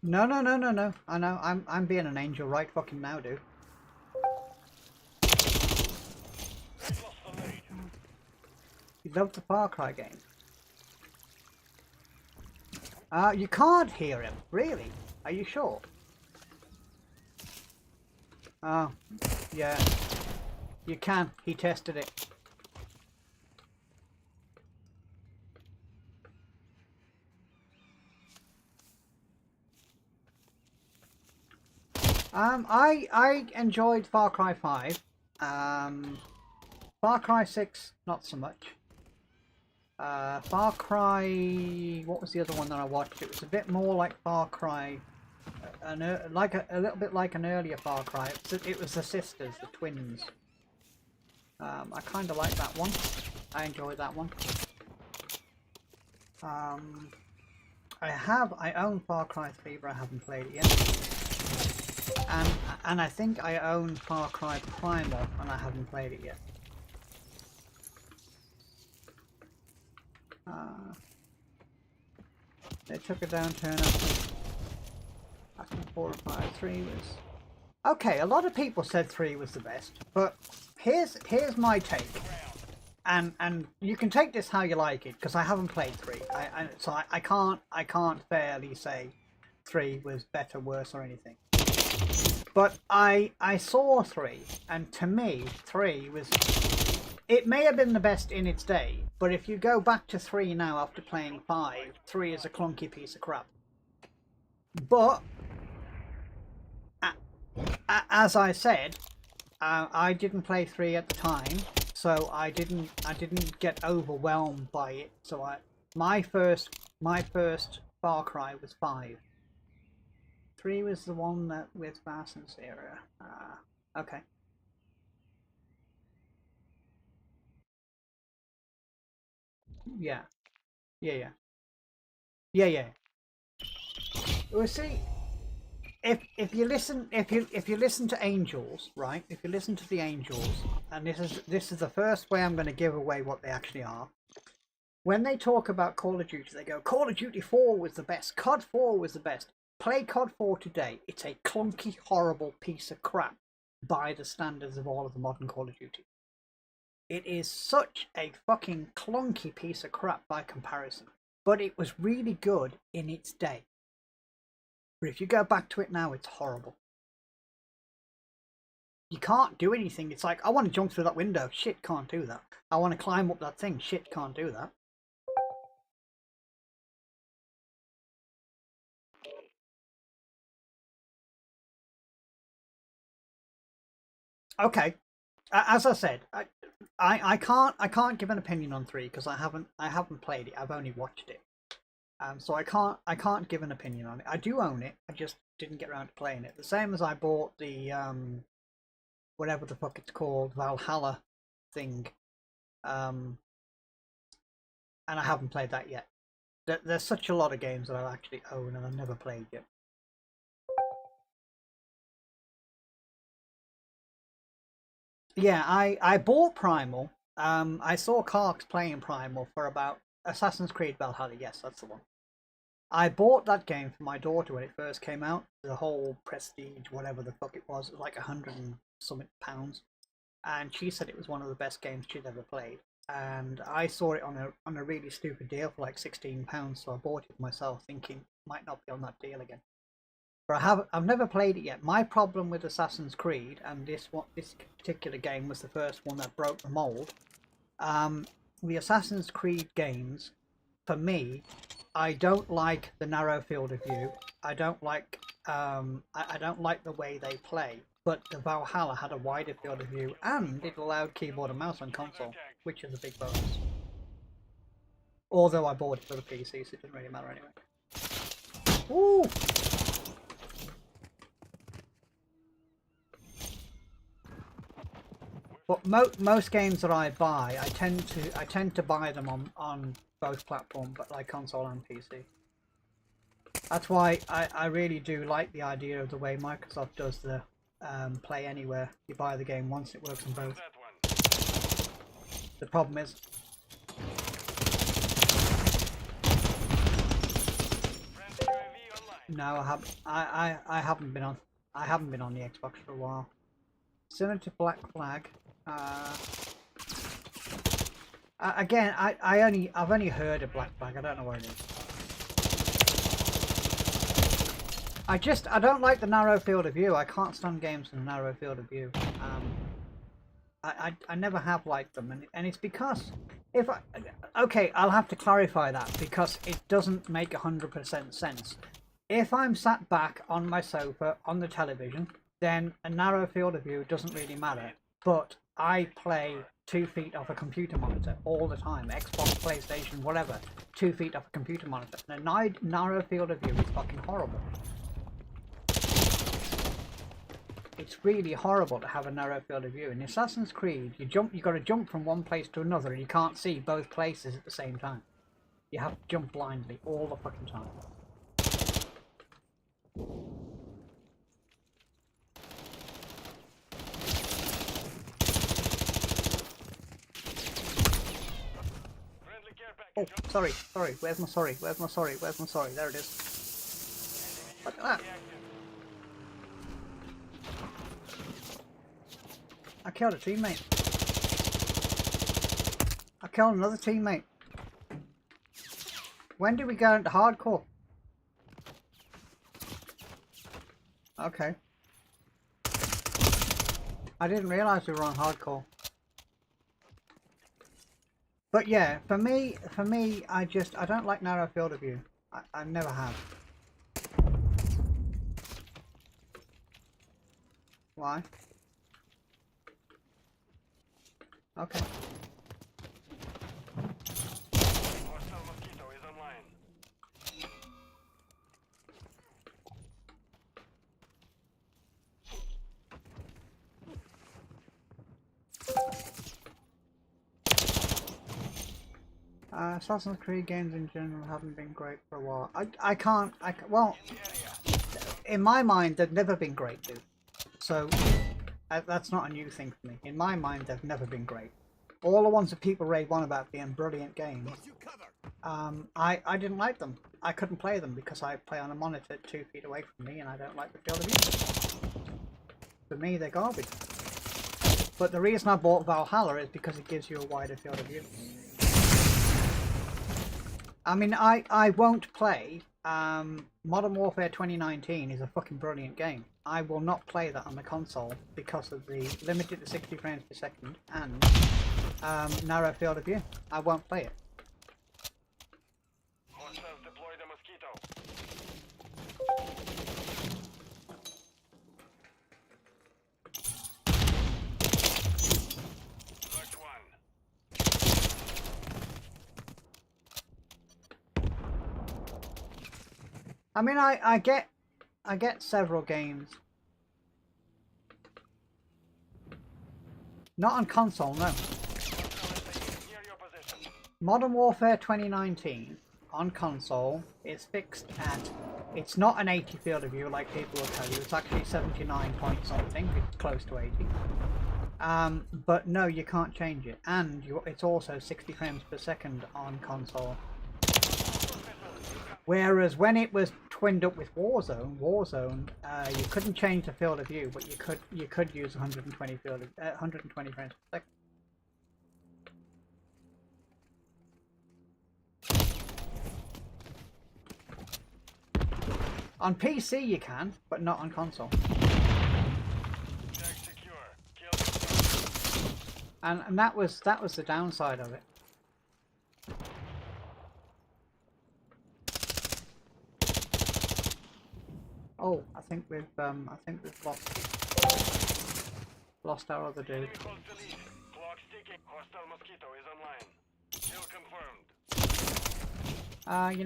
No. I know. I'm being an angel right fucking now, dude. You love the Far Cry game. You can't hear him, really? Are you sure? Oh, yeah. You can. He tested it. I enjoyed Far Cry 5. Far Cry 6, not so much. Far Cry... what was the other one that I watched? It was a bit more like Far Cry... like a little bit like an earlier Far Cry. It was the sisters, the twins. I kind of like that one. I enjoyed that one. I own Far Cry 3, but I haven't played it yet. And I think I own Far Cry Primal, and I haven't played it yet. They took a downturn after 4 or 5. 3 was... okay, a lot of people said 3 was the best, but here's my take. And you can take this how you like it, because I haven't played 3. So I can't fairly say 3 was better, worse, or anything. But I saw 3, and to me 3 was... it may have been the best in its day, but if you go back to 3 now after playing 5, 3 is a clunky piece of crap. But as I said, I didn't play 3 at the time, so I didn't get overwhelmed by it. So my first Far Cry was 5. 3 was the one that with Vass and Sarah. Okay. Yeah. Well, see, if you listen to Angels, right? If you listen to the Angels, and this is the first way I'm going to give away what they actually are. When they talk about Call of Duty, they go, Call of Duty 4 was the best. COD 4 was the best. Play COD 4 today. It's a clunky, horrible piece of crap by the standards of all of the modern Call of Duty. It is such a fucking clunky piece of crap by comparison. But it was really good in its day. But if you go back to it now, it's horrible. You can't do anything. It's like, I want to jump through that window. Shit, can't do that. I want to climb up that thing. Shit, can't do that. Okay, as I said, I can't give an opinion on 3 because I haven't played it. I've only watched it, so I can't give an opinion on it. I do own it. I just didn't get around to playing it. The same as I bought the whatever the fuck it's called, Valhalla thing, and I haven't played that yet. There's such a lot of games that I actually own and I've never played yet. Yeah, I bought Primal. I saw Karks playing Primal for about Assassin's Creed Valhalla. Yes, that's the one. I bought that game for my daughter when it first came out. The whole Prestige, whatever the fuck it was like £100 and something, and she said it was one of the best games she'd ever played. and I saw it on a really stupid deal for like £16, so I bought it myself, thinking it might not be on that deal again. But I've never played it yet. My problem with Assassin's Creed, and this particular game was the first one that broke the mold. The Assassin's Creed games, for me, I don't like the narrow field of view. I don't like I don't like the way they play. But the Valhalla had a wider field of view, and it allowed keyboard and mouse on console, which is a big bonus. Although I bought it for the PC, so it doesn't really matter anyway. Ooh! But most games that I buy, I tend to buy them on both platforms, but like console and PC. That's why I really do like the idea of the way Microsoft does the play anywhere. You buy the game once, it works on both. The problem is, no, I haven't been on the Xbox for a while. Similar to Black Flag. Again, I've only heard of Black Flag. I don't know what it is. I don't like the narrow field of view. I can't stand games in a narrow field of view. I never have liked them, and it's because okay, I'll have to clarify that because it doesn't make 100% sense. If I'm sat back on my sofa on the television, then a narrow field of view doesn't really matter. But I play 2 feet off a computer monitor all the time. Xbox, PlayStation, whatever. 2 feet off a computer monitor. And a narrow field of view is fucking horrible. It's really horrible to have a narrow field of view. In Assassin's Creed, you got to jump from one place to another, and you can't see both places at the same time. You have to jump blindly all the fucking time. Oh, sorry. Where's my sorry? There it is. Look at that. I killed a teammate. I killed another teammate. When did we go into hardcore? Okay. I didn't realise we were on hardcore. But yeah, for me, I don't like narrow field of view. I never have. Why? Okay. Mosquito is online. Assassin's Creed games in general haven't been great for a while. Well, in my mind, they've never been great, dude. So, that's not a new thing for me. In my mind, they've never been great. All the ones that people rave on about being brilliant games, I didn't like them. I couldn't play them because I play on a monitor 2 feet away from me and I don't like the field of view. For me, they're garbage. But the reason I bought Valhalla is because it gives you a wider field of view. I mean, I won't play Modern Warfare 2019 is a fucking brilliant game. I will not play that on the console because of the limited to 60 frames per second and narrow field of view. I won't play it. Hostiles deploy the mosquito. Mark one. I mean, I get several games. Not on console, no. Near your position. Modern Warfare 2019 on console is fixed at, it's not an 80 field of view like people will tell you, it's actually 79 point something, it's close to 80. But no, you can't change it, and it's also 60 frames per second on console. Whereas when it was twinned up with Warzone, you couldn't change the field of view, but you could use 120 frames per second. On PC you can, but not on console. Tag secure. Kill them. And that was the downside of it. Oh, I think we've lost our other dude. Enemy holds the lead. Clock ticking. Hostile mosquito is online. Kill confirmed. You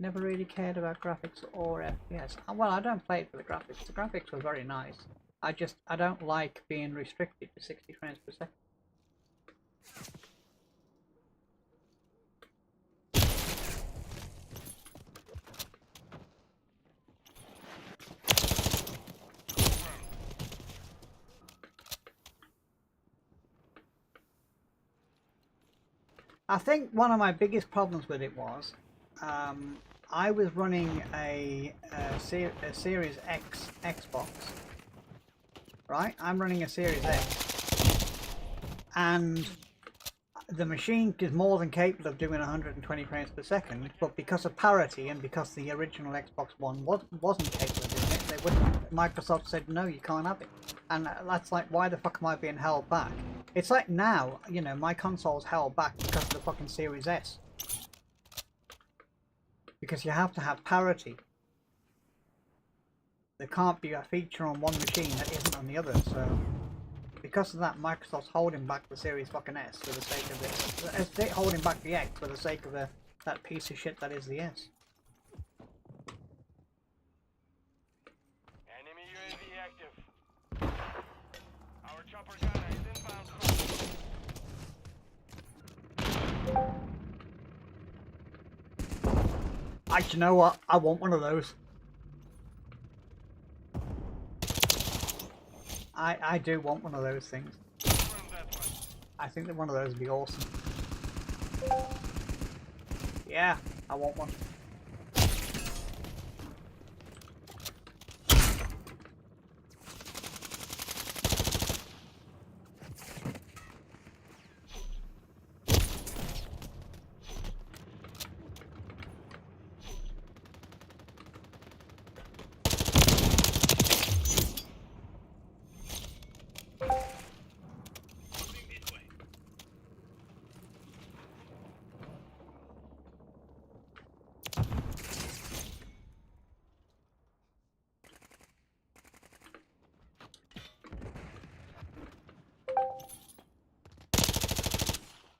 never really cared about graphics or FPS. Well, I don't play it for the graphics. The graphics were very nice. I don't like being restricted to 60 frames per second. I think one of my biggest problems with it was I was running a Series X Xbox, right? I'm running a Series X, and the machine is more than capable of doing 120 frames per second, but because of parity and because the original Xbox One wasn't capable of doing it, they wouldn't. Microsoft said no, you can't have it, and that's like, why the fuck am I being held back? It's like now, you know, my console's held back because of the fucking Series S. Because you have to have parity. There can't be a feature on one machine that isn't on the other, so because of that, Microsoft's holding back the Series fucking S for the sake of it. Holding back the X for the sake of that piece of shit that is the S. Enemy UAV active. Our chopper gunner is inbound. You know what? I want one of those. I do want one of those things. Confirm that one. I think that one of those would be awesome. Yeah, I want one.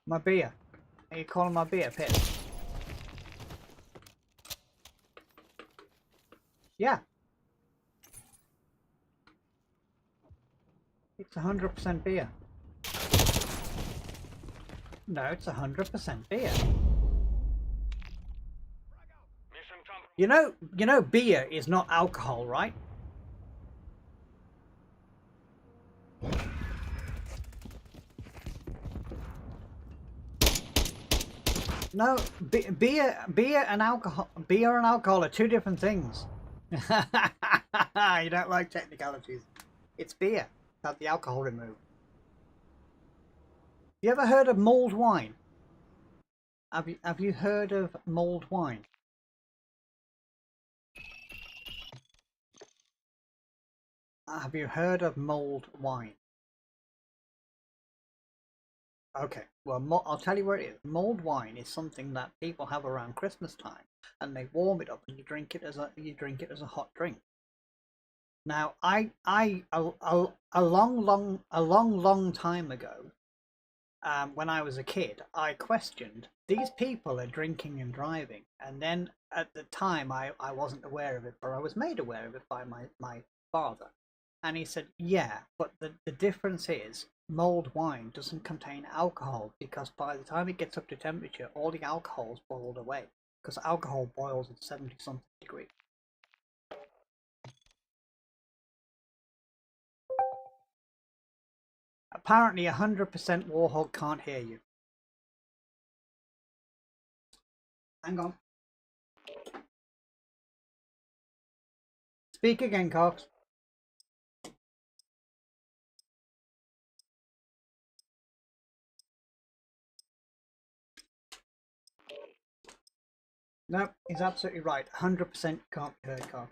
My beer. Are you calling my beer piss? Yeah. It's 100% beer. No, it's 100% beer. Mission complete. You know beer is not alcohol, right? No, beer and alcohol are two different things. You don't like technicalities. It's beer, without the alcohol removed. You ever heard of mulled wine? Have you heard of mulled wine? Have you heard of mulled wine? Okay, well, I'll tell you where it is. Mulled wine is something that people have around Christmas time, and they warm it up and you drink it as a hot drink. Now, a long time ago, when I was a kid, I questioned, these people are drinking and driving, and then at the time I wasn't aware of it, but I was made aware of it by my father, and he said, yeah, but the difference is mulled wine doesn't contain alcohol, because by the time it gets up to temperature, all the alcohol's boiled away, because alcohol boils at 70 something degrees. Apparently 100% Warhog can't hear you. Hang on. Speak again, Cox. Nope, he's absolutely right. 100% can't be heard, Carl.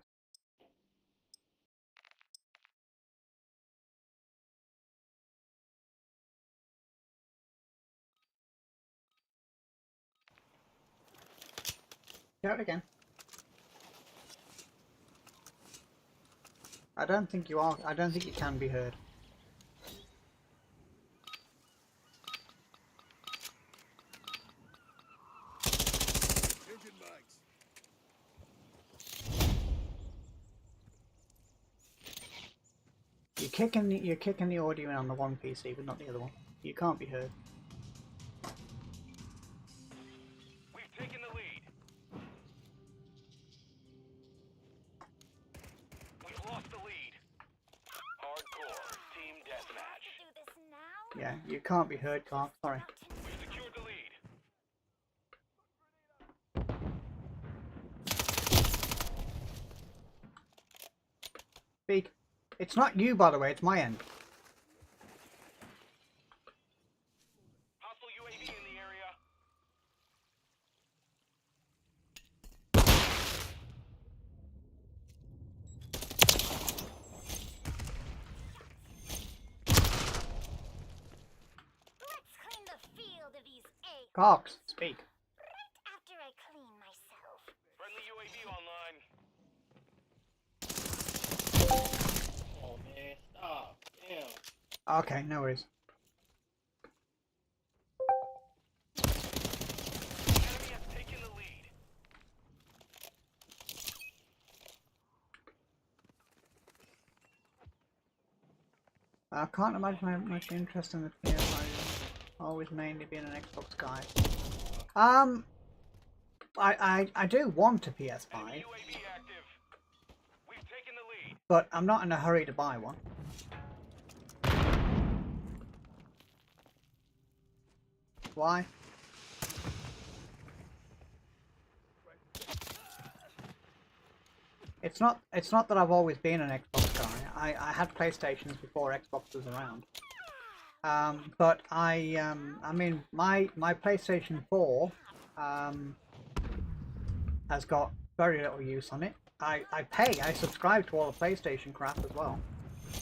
Shout again. I don't think you are. I don't think you can be heard. Engine mags. You're kicking the audio in on the one PC, but not the other one. You can't be heard. We've taken the lead. We've lost the lead. Hardcore team deathmatch. Do this now? Yeah, you can't be heard, Carl. Sorry. About to We've secured the lead. Speak. It's not you, by the way. It's my end. Hostile UAV in the area. Let's clean the field of these eggs. Cox, speak. Right after I clean myself. Friendly UAV online. Oh man, stop. Damn. Okay, no worries. Enemy has taken the lead. I can't imagine I have much interest in the PS5. Always mainly being an Xbox guy. I do want a PS5, UAV active. We've taken the lead. but I'm not in a hurry to buy one. Why? It's not that I've always been an Xbox guy. I had PlayStations before Xbox was around. But I mean my PlayStation 4 has got very little use on it. I subscribe to all the PlayStation crap as well.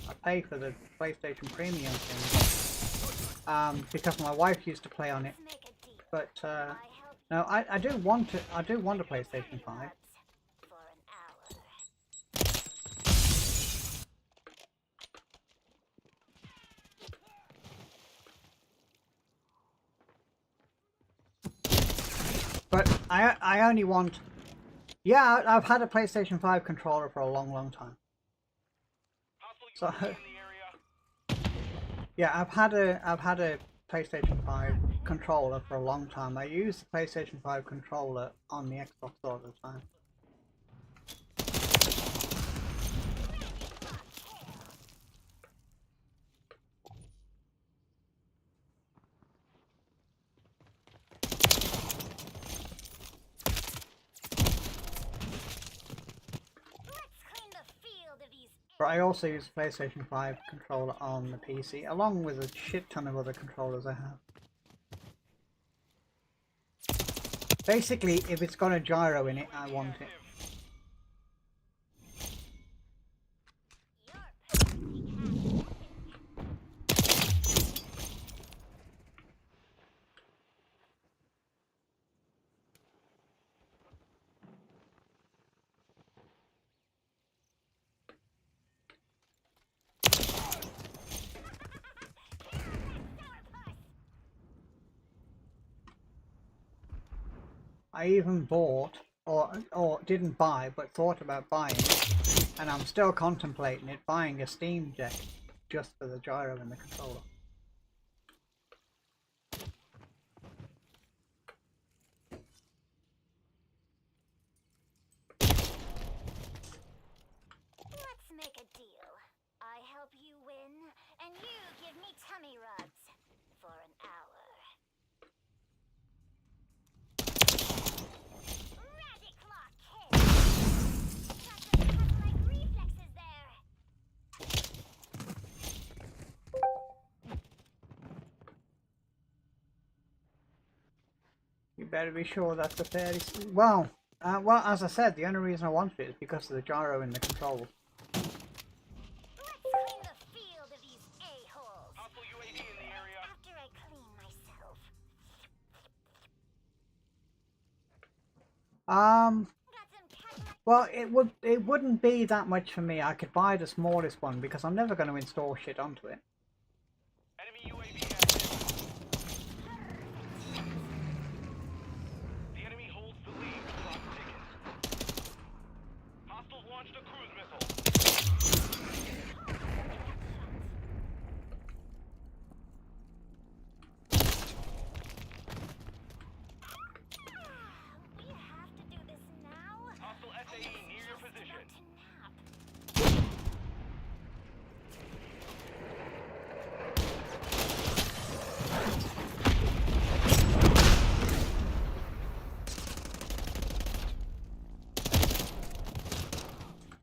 I pay for the PlayStation Premium thing because my wife used to play on it. Let's make a deal. But I help no, I do want a PlayStation 5. for an hour. But I only want. Yeah, I've had a PlayStation 5 controller for a long time. Hostile So UAV in the area. yeah, I've had a PlayStation 5 controller for a long time. I use the PlayStation 5 controller on the Xbox all the time. Let's clean the field of these But I also use the PlayStation 5 controller on the PC, along with a shit ton of other controllers I have. Basically, if it's got a gyro in it, I want it. I even bought, or didn't buy, but thought about buying, and I'm still contemplating it, buying a Steam Deck just for the gyro and the controller. Let's make a deal. I help you win, and you give me tummy rubs for an hour. Magic claw kick! Got the cut-like reflexes there. You better be sure that's a fairly... Well, Well, as I said, the only reason I want it is because of the gyro in the controls. Let's clean the field of these a-holes. Hostile UAV in the area. After I clean myself. Got some Cadillac. Well, it wouldn't be that much for me. I could buy the smallest one because I'm never going to install shit onto it. Enemy UAV active. The enemy holds the lead. Clock ticking. Hostiles launched a cruise missile. We have to do this now. Hostile SAE near your position. About to nap.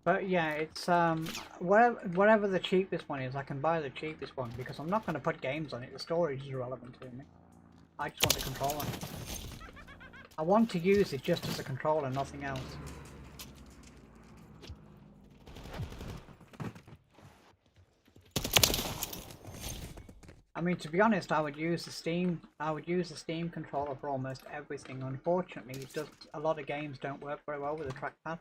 But yeah, it's whatever the cheapest one is, I can buy the cheapest one because I'm not going to put games on it. The storage is irrelevant to me. I just want the controller. I want to use it just as a controller, nothing else. I mean, to be honest, I would use the Steam controller for almost everything. Unfortunately, a lot of games don't work very well with a trackpad.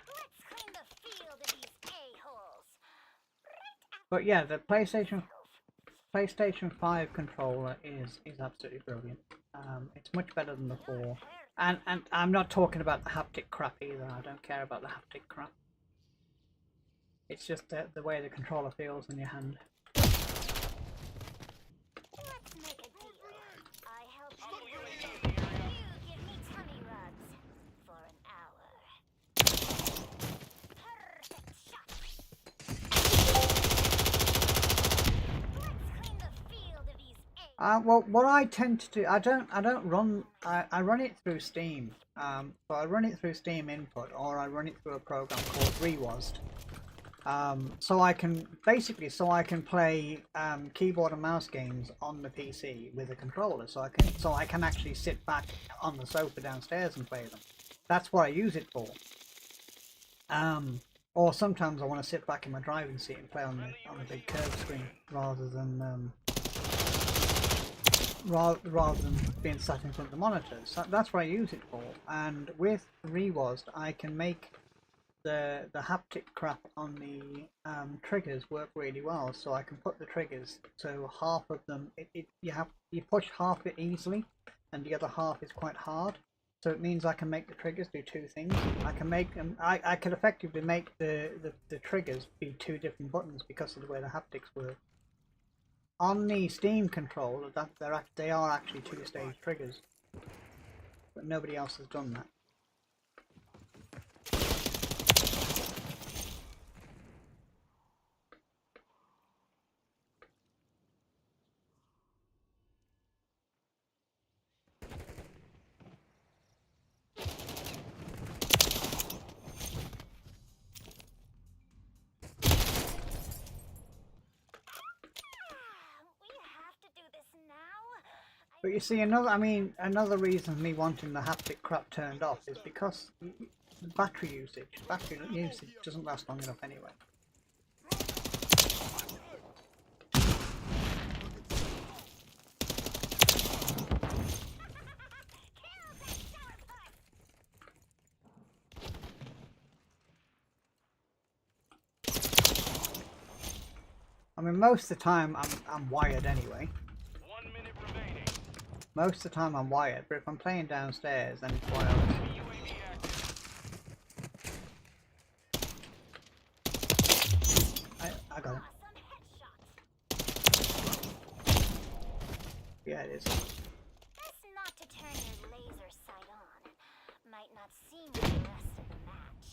Let's clean the field of these a-holes. But yeah, the PlayStation 5 controller is absolutely brilliant. It's much better than the 4. And I'm not talking about the haptic crap either. I don't care about the haptic crap. It's just the way the controller feels in your hand. Let's make a deal. I help you Hostile win. UAV in the area. You give me tummy rubs for an hour. Perfect shot. Let's clean the field of these a-holes. Well, what I tend to do, I run it through Steam. So I run it through Steam Input, or I run it through a program called Rewazd. So I can play keyboard and mouse games on the PC with a controller. So I can actually sit back on the sofa downstairs and play them. That's what I use it for. Or sometimes I want to sit back in my driving seat and play on the big curved screen rather than being sat in front of the monitors. So that's what I use it for. And with Rewazd, I can make the haptic crap on the triggers work really well. So I can put the triggers so half of them you push half it easily, and the other half is quite hard. So it means I can make the triggers do two things. I can make them. I can effectively make the triggers be two different buttons because of the way the haptics work. On the Steam controller, they are actually two-stage triggers, but nobody else has done that. But you see, another reason me wanting the haptic crap turned off is because the battery usage doesn't last long enough anyway. I mean, most of the time I'm wired anyway. 1 minute remaining. Most of the time I'm wired, but if I'm playing downstairs, then it's wireless. Enemy UAV active. I got it. Yeah, it is. Best not to turn your laser sight on. Might not see me the rest of the match.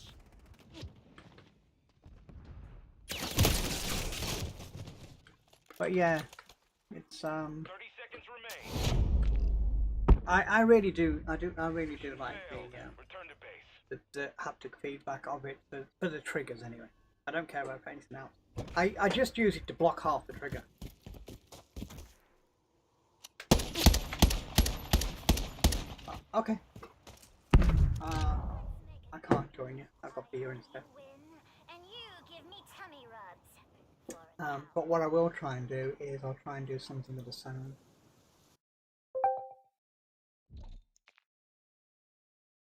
But yeah, it's 30 seconds remain. I really do. I really do like Failed. Return to base. the haptic feedback of it for the triggers anyway. I don't care about anything else. I just use it to block half the trigger. Oh, okay. I can't join you. I've got beer instead. And you give me tummy rubs. For an But what I will try and do is I'll try and do something with the sound.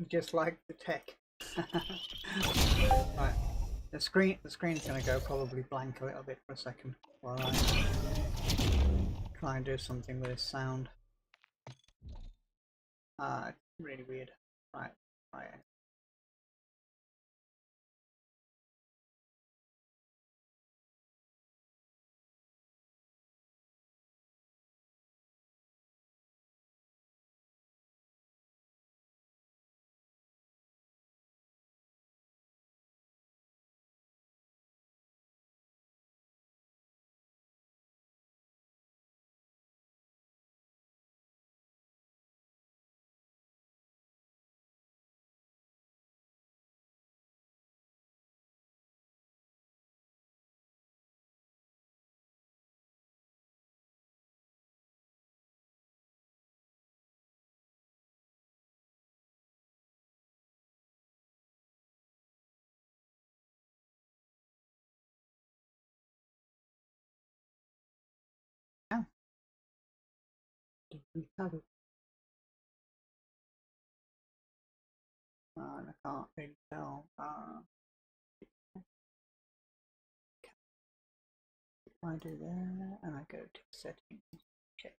Just like the tech. Right. The screen's gonna go probably blank a little bit for a second while I try and do something with this sound. It's really weird. Right. Right. Now, do we have it? I can't really tell. I do that and I go to settings, check.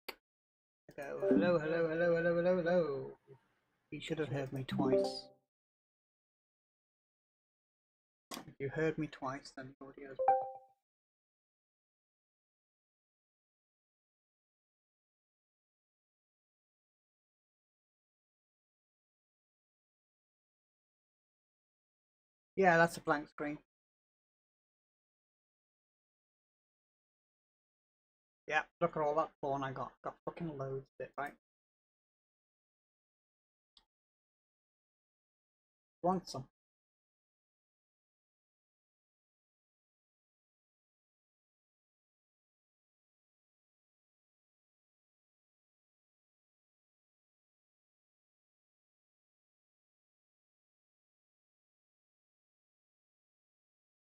I go hello, hello, hello, hello, hello, hello. You should have heard me twice. If you heard me twice, then the audio's good. Yeah, that's a blank screen. Yeah, look at all that porn I got. Got fucking loads of it, right? Want some?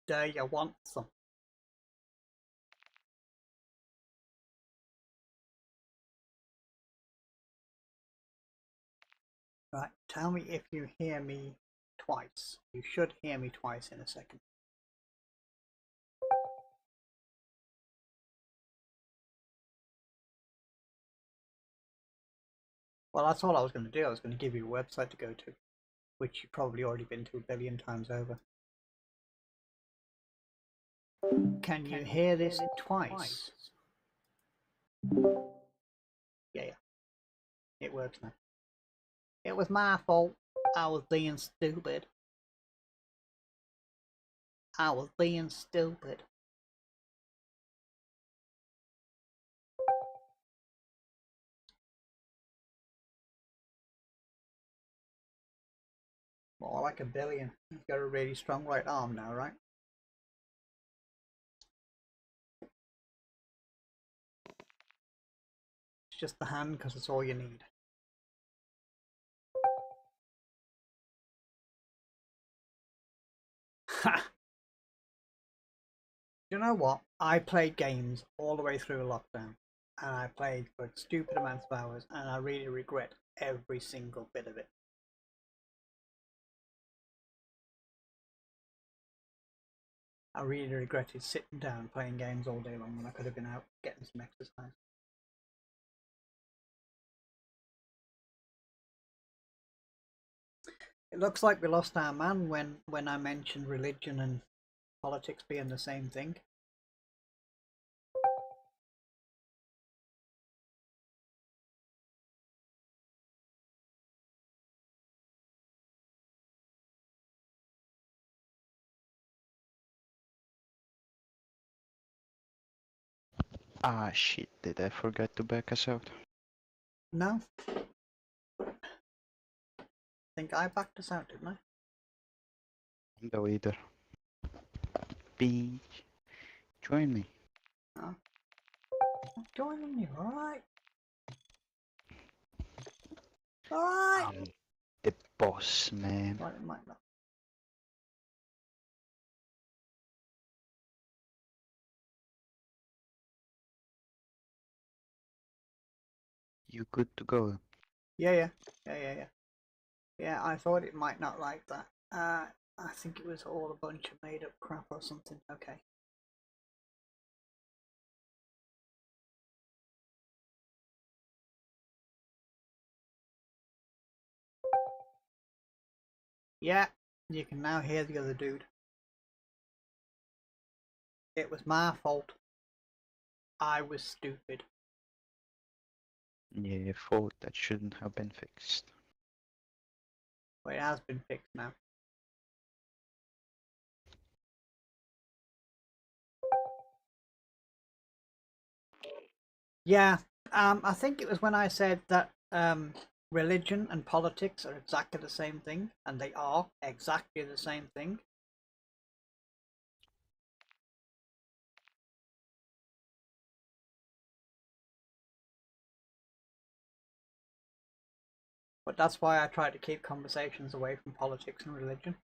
Do you want some? Right, tell me if you hear me twice. You should hear me twice in a second. Well, that's all I was going to do. I was going to give you a website to go to, which you've probably already been to a billion times over. Can you hear this twice? Yeah, it works now. It was my fault. I was being stupid. I was being stupid. More like a billion. You've got a really strong right arm now, right? It's just the hand because it's all you need. Ha! You know what? I played games all the way through lockdown, and I played for stupid amounts of hours, and I really regret every single bit of it. I really regretted sitting down playing games all day long when I could have been out getting some exercise. It looks like we lost our man when I mentioned religion and politics being the same thing. Ah shit, did I forget to back us out? No? I think I backed us out, didn't I? No either. Beach. Join me. No. I'm joining you, alright? Alright! I'm the boss, man. Right, it might not. You good to go? Yeah. Yeah, I thought it might not like that. I think it was all a bunch of made up crap or something. Okay. Yeah, you can now hear the other dude. It was my fault. I was stupid. Yeah, thought that shouldn't have been fixed. But it has been fixed now. Yeah, I think it was when I said that religion and politics are exactly the same thing, and they are exactly the same thing. But that's why I try to keep conversations away from politics and religion.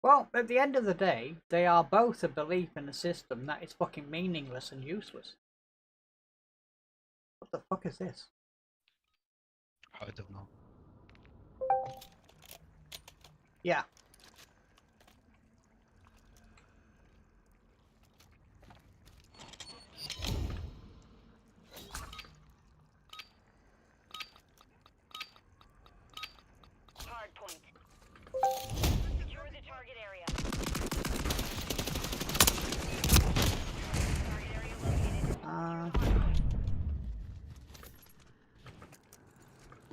Well, at the end of the day, they are both a belief in a system that is fucking meaningless and useless. What the fuck is this? I don't know. Yeah. Hard point. Secure the target area. Target area located.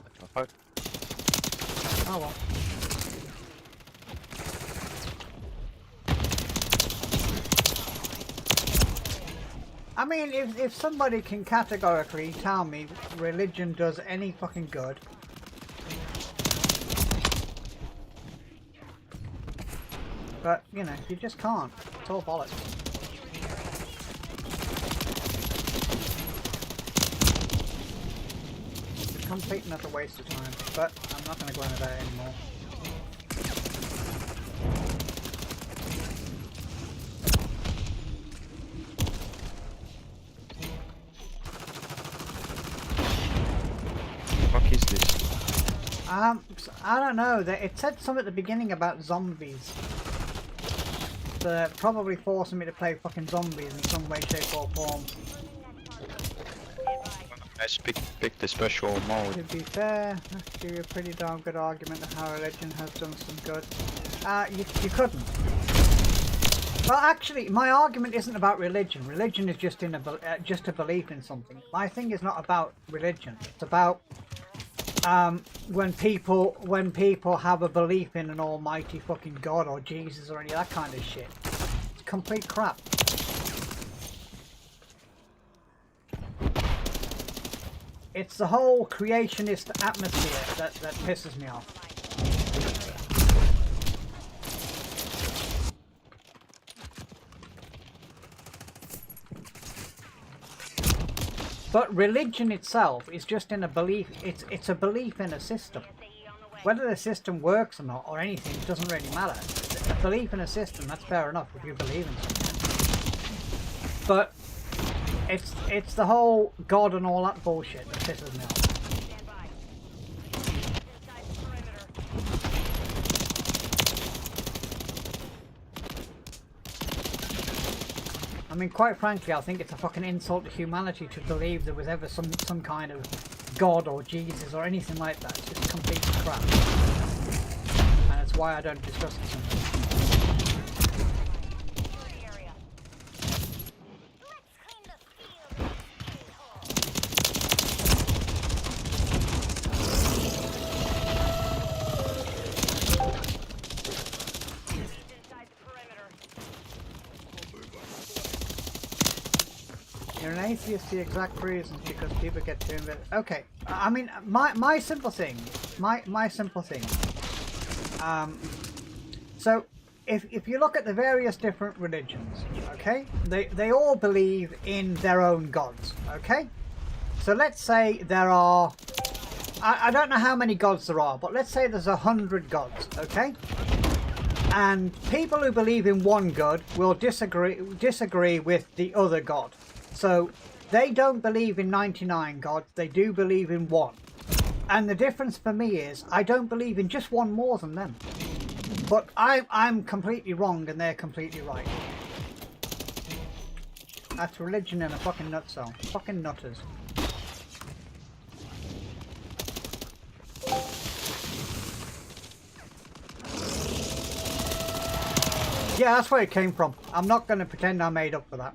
What the fuck? Oh well. I mean, if somebody can categorically tell me religion does any fucking good, but you know, you just can't. It's all bollocks. It's a complete and utter waste of time. But I'm not going to go into that anymore. What is this? I don't know. It said something at the beginning about zombies. They're probably forcing me to play fucking zombies in some way, shape or form. Let's pick the special mode. To be fair, I could give you a pretty darn good argument of how religion has done some good. You couldn't. Well, actually, my argument isn't about religion. Religion is just just a belief in something. My thing is not about religion. It's about when people have a belief in an almighty fucking God or Jesus or any of that kind of shit. It's complete crap. It's the whole creationist atmosphere that pisses me off. But religion itself is just in a belief. It's a belief in a system. Whether the system works or not, or anything, it doesn't really matter. A belief in a system, that's fair enough if you believe in something. But it's the whole God and all that bullshit that pisses me off. I mean, quite frankly, I think it's a fucking insult to humanity to believe there was ever some kind of God or Jesus or anything like that. It's just complete crap. And that's why I don't discuss it so much. You're an atheist. The exact reasons because people get too invested. Okay, I mean, my simple thing, my simple thing. So if you look at the various different religions, okay, they all believe in their own gods, okay. So let's say there are, I don't know how many gods there are, but let's say there's 100 gods, okay. And people who believe in one god will disagree with the other god. So they don't believe in 99 gods, they do believe in one. And the difference for me is I don't believe in just one more than them. But I'm completely wrong and they're completely right. That's religion in a fucking nutshell. Fucking nutters. Yeah, that's where it came from. I'm not going to pretend I made up for that.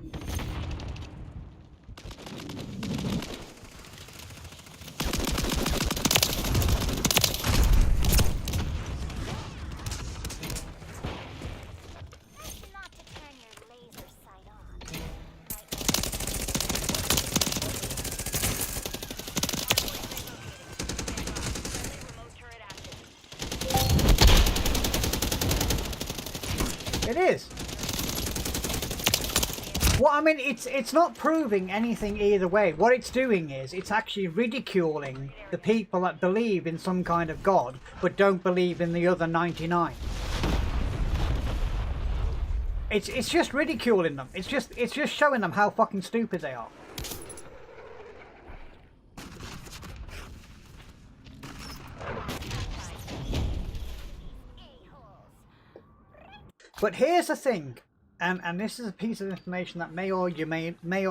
Not to turn your laser sight on. Remote turret active. It is. Well, I mean, it's not proving anything either way. What it's doing is it's actually ridiculing the people that believe in some kind of god but don't believe in the other 99. It's just ridiculing them. It's just showing them how fucking stupid they are. But here's the thing, and this is a piece of information that may or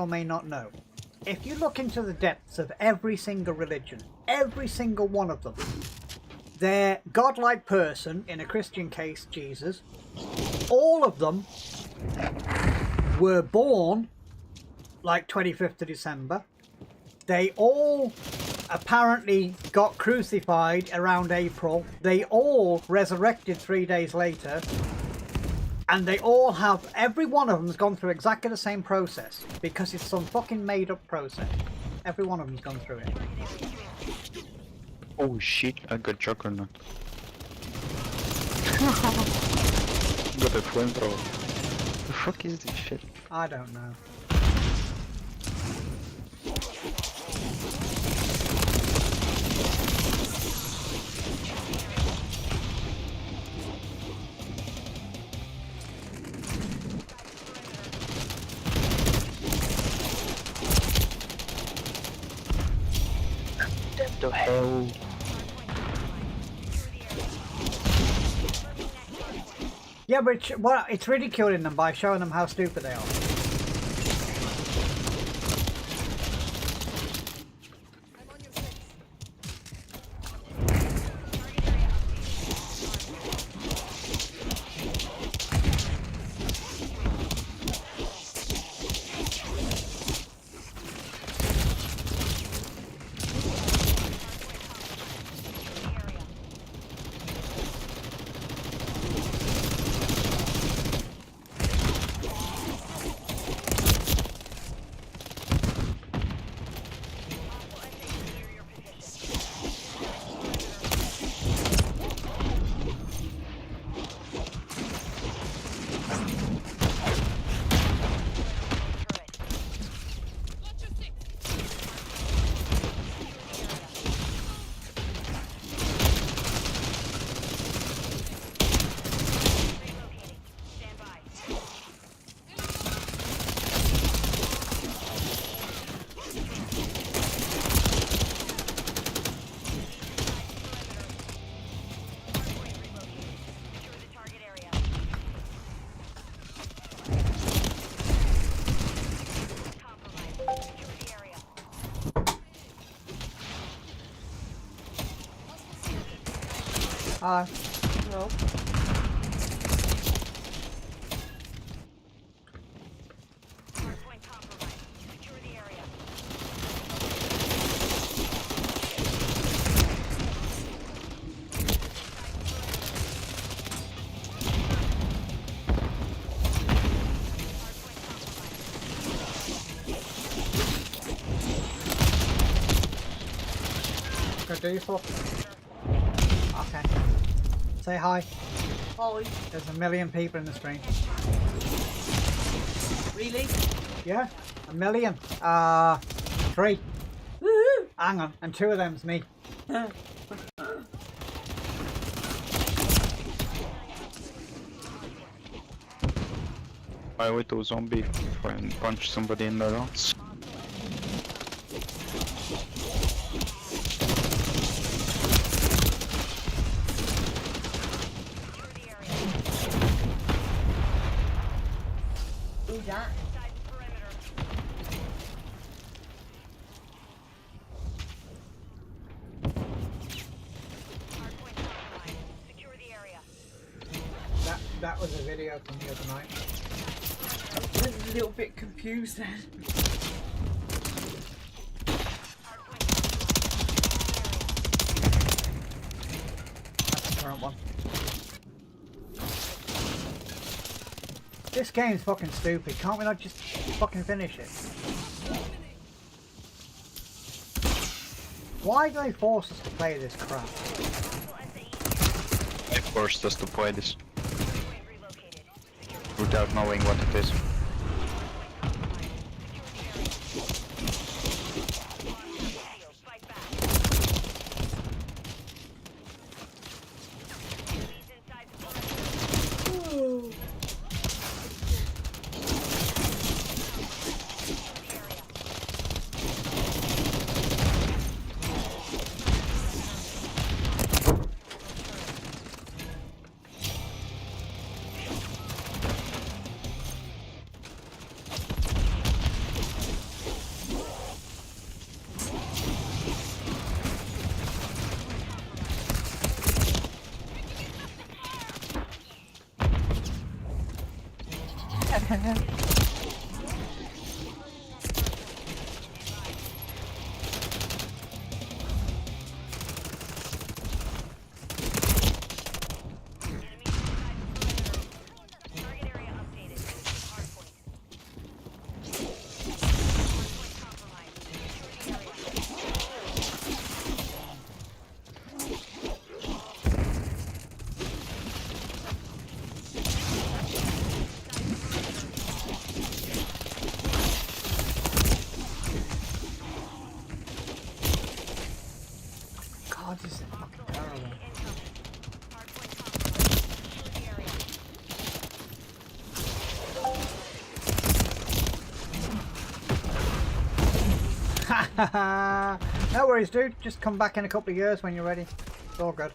may not know. If you look into the depths of every single religion, every single one of them, their godlike person, in a Christian case Jesus, all of them were born like 25th of December. They all apparently got crucified around April. They all resurrected 3 days later. And they all have, every one of them's gone through exactly the same process because it's some fucking made up process. Every one of them's gone through it. Oh shit, I got Juggernaut. Got a flamethrower. The fuck is this shit? I don't know. What the hell? Yeah, but it's ridiculing them by showing them how stupid they are. I'm on your six. No. Hardpoint compromised. Secure the area. Hardpoint compromised. diesel? Okay. Say hi. Hi. There's a million people in the stream. Really? Yeah, a million. 3. Woohoo! Hang on, and 2 of them's me. I wait to zombie and punch somebody in the nuts. Who's that? Inside the perimeter. Hardpoint compromised. Secure the area. That was a video from the other night. I was a little bit confused then. Hardpoint compromised. That's the current one. This game's fucking stupid. Can't we not just fucking finish it? Why do they force us to play this crap? They forced us to play this Hardpoint relocated. Secure the without knowing what it is. compromised. Secure the area. Field. Fight back. Enemies inside the perimeter. Target area updated. Hardpoint. Hardpoint compromised. Secure the area. God, this is fucking terrible. Incoming. Hardpoint compromised. Secure the area. No worries, dude. Just come back in a couple of years when you're ready. It's all good.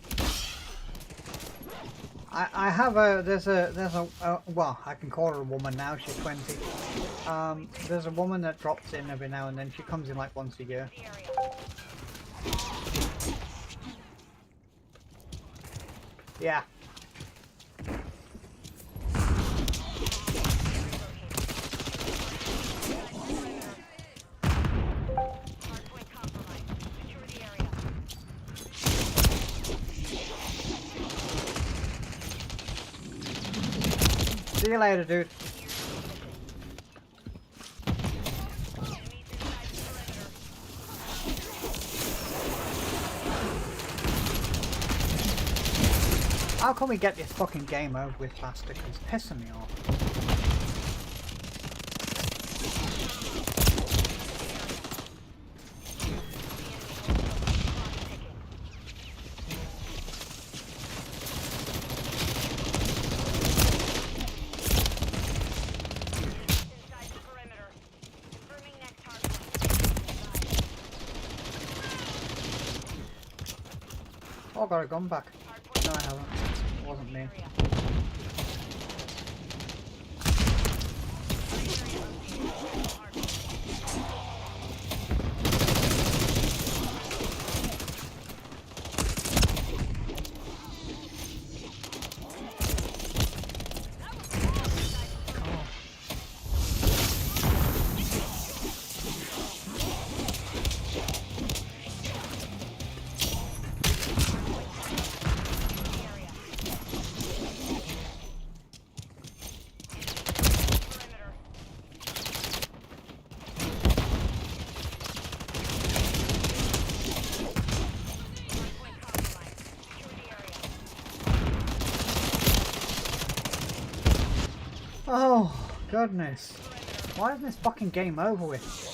I have there's a well, I can call her a woman now. She's 20. There's a woman that drops in every now and then. She comes in like once a year. The area. Yeah. Hardpoint compromised. Secure the area. See you later, dude. Enemies inside the perimeter. How can we get this fucking game over with faster? 'Cause it's pissing me off. Inside the perimeter. Confirming next hardpoint. Oh, I got a gun back. Hardpoint No, I haven't. It wasn't me. area. Oh, goodness. Why isn't this fucking game over with?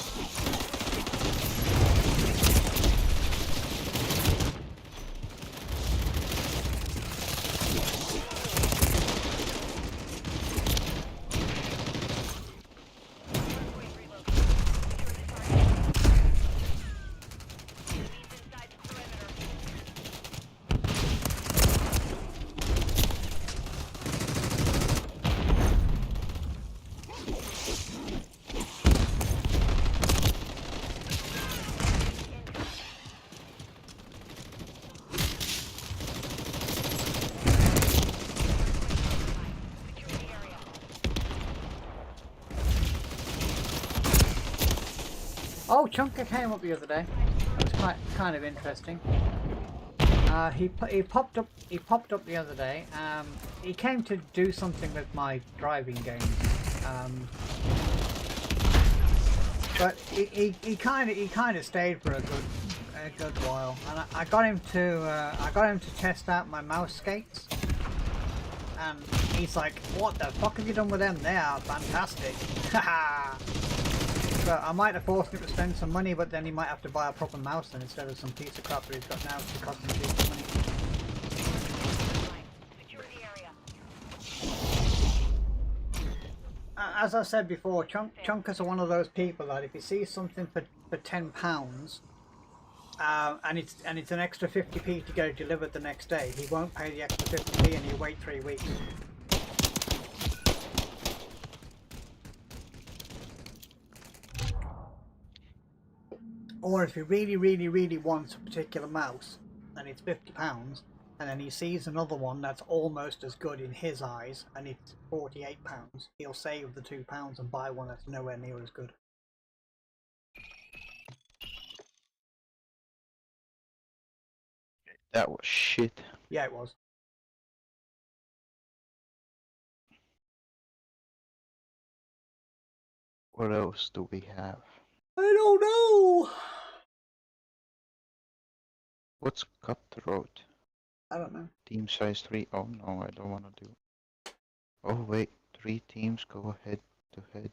Oh, Chunker came up the other day. It was kind of interesting. He popped up the other day. He came to do something with my driving games. But he kind of stayed for a good while, and I got him to test out my mouse skates. And he's like, "What the fuck have you done with them? They are fantastic." Haha. So I might have forced him to spend some money, but then he might have to buy a proper mouse then instead of some piece of crap that he's got now to cost him too much money. As I said before, Chunkers are one of those people that if he sees something for £10, and it's an extra 50p to get it delivered the next day, he won't pay the extra 50p and he'll wait 3 weeks. Or if he really wants a particular mouse and it's £50, and then he sees another one that's almost as good in his eyes and it's £48, he'll save the £2 and buy one that's nowhere near as good. That was shit. Yeah, it was. What else do we have? I don't know. What's cutthroat? I don't know. Team size 3. Oh no, I don't want to do. Oh wait, 3 teams go head to head.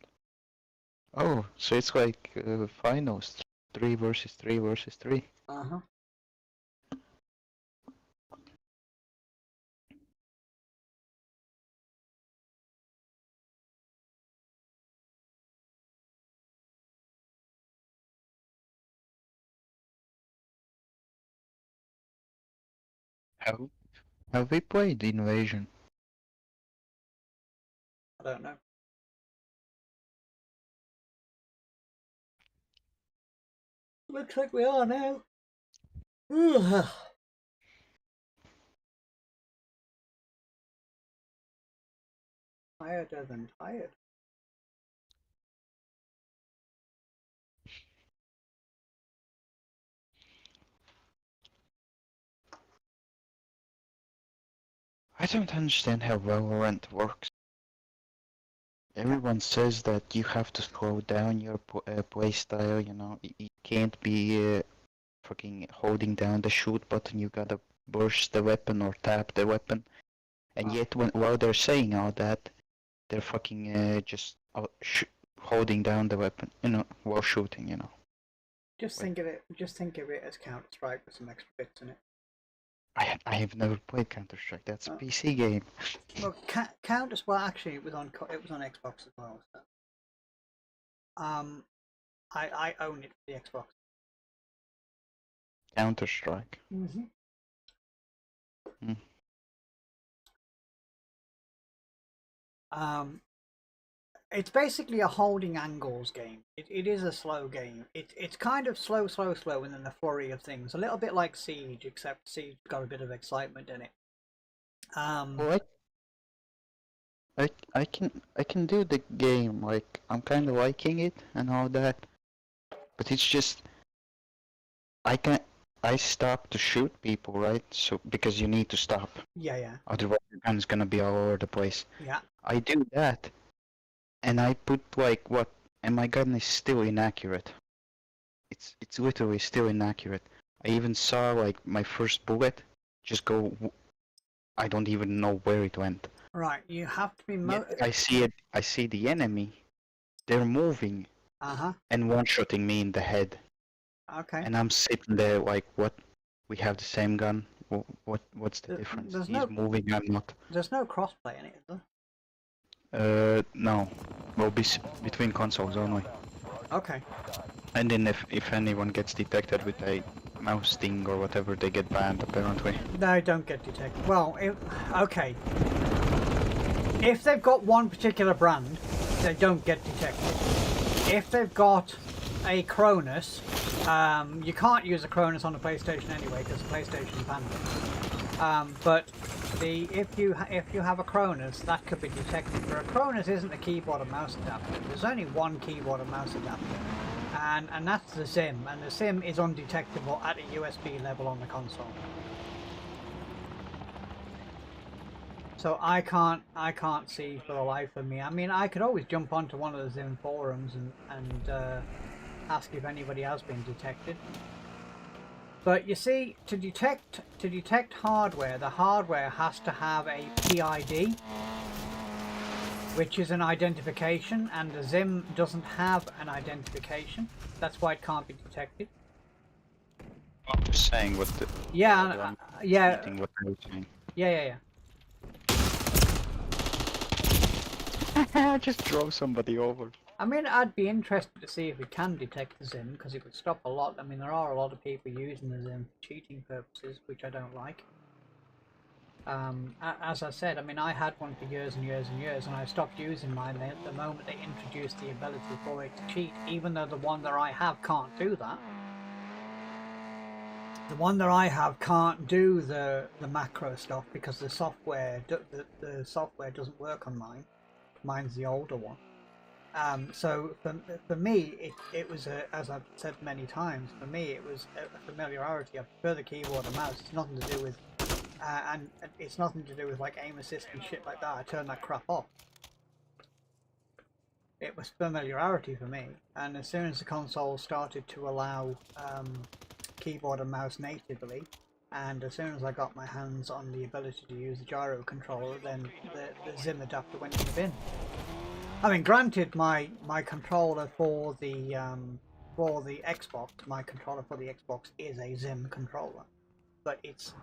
Oh, so it's like finals. 3 versus 3 versus 3. Uh-huh. Have we played Invasion? I don't know. Looks like we are now. Ugh. Tireder than tired. I don't understand how Valorant works. Everyone says that you have to slow down your playstyle, you know, you can't be fucking holding down the shoot button, you gotta burst the weapon or tap the weapon. And yet, while they're saying all that, they're fucking just holding down the weapon, you know, while shooting, you know. Just think of it as Counter-Strike with some extra bits in it. I have never played Counter-Strike. That's a PC game. Well, well, actually, it was on Xbox as well. So. I own it for the Xbox. Counter-Strike. Mm-hmm. It's basically a holding angles game. It is a slow game. It's kind of slow, and then a flurry of things. A little bit like Siege, except Siege got a bit of excitement in it. Well, I can do the game. Like, I'm kind of liking it and all that, but it's just I stop to shoot people, right? So because you need to stop. Yeah. Otherwise, your gun's gonna be all over the place. Yeah. I do that. And I put like what, and my gun is still inaccurate. It's literally still inaccurate. I even saw like my first bullet just go. I don't even know where it went. Right, you have to be Yeah, I see it. I see the enemy. They're moving Uh-huh. and one-shotting me in the head, Okay. and I'm sitting there like, what? We have the same gun. What's the There- difference? there's He's no- moving, I'm not. There's no crossplay in it, is there? No. Well, between consoles only. Okay. And then if anyone gets detected with a mouse sting or whatever, they get banned apparently. They don't get detected. Well, okay. If they've got one particular brand, they don't get detected. If they've got a Cronus, you can't use a Cronus on the PlayStation anyway because the PlayStation banned it. But if you have a Cronus, that could be detected. But a Cronus isn't a keyboard and mouse adapter. There's only one keyboard and mouse adapter, and that's the SIM. And the SIM is undetectable at a USB level on the console. So I can't see for the life of me. I mean, I could always jump onto one of the Zim forums and ask if anybody has been detected. But you see, to detect hardware, the hardware has to have a PID, which is an identification, and the Zim doesn't have an identification. That's why it can't be detected. I'm just saying what the. Yeah, yeah, Repeating what I was saying. yeah. I just drove somebody over. I mean, I'd be interested to see if we can detect the Zim, because it would stop a lot. I mean, there are a lot of people using the Zim for cheating purposes, which I don't like. As I said, I mean, I had one for years and years and years, and I stopped using mine the moment they introduced the ability for it to cheat, even though the one that I have can't do that. The one that I have can't do the macro stuff because the software the software doesn't work on mine. Mine's the older one. So for me, it was as I've said many times. For me, it was a familiarity. I prefer the keyboard and mouse. It's nothing to do with, and it's nothing to do with like aim assist and shit like that. I turned that crap off. It was familiarity for me, and as soon as the console started to allow keyboard and mouse natively, and as soon as I got my hands on the ability to use the gyro controller, then the Zim adapter went in the bin. I mean, granted, my controller for the Xbox, my controller for the Xbox is a Zim controller, but it's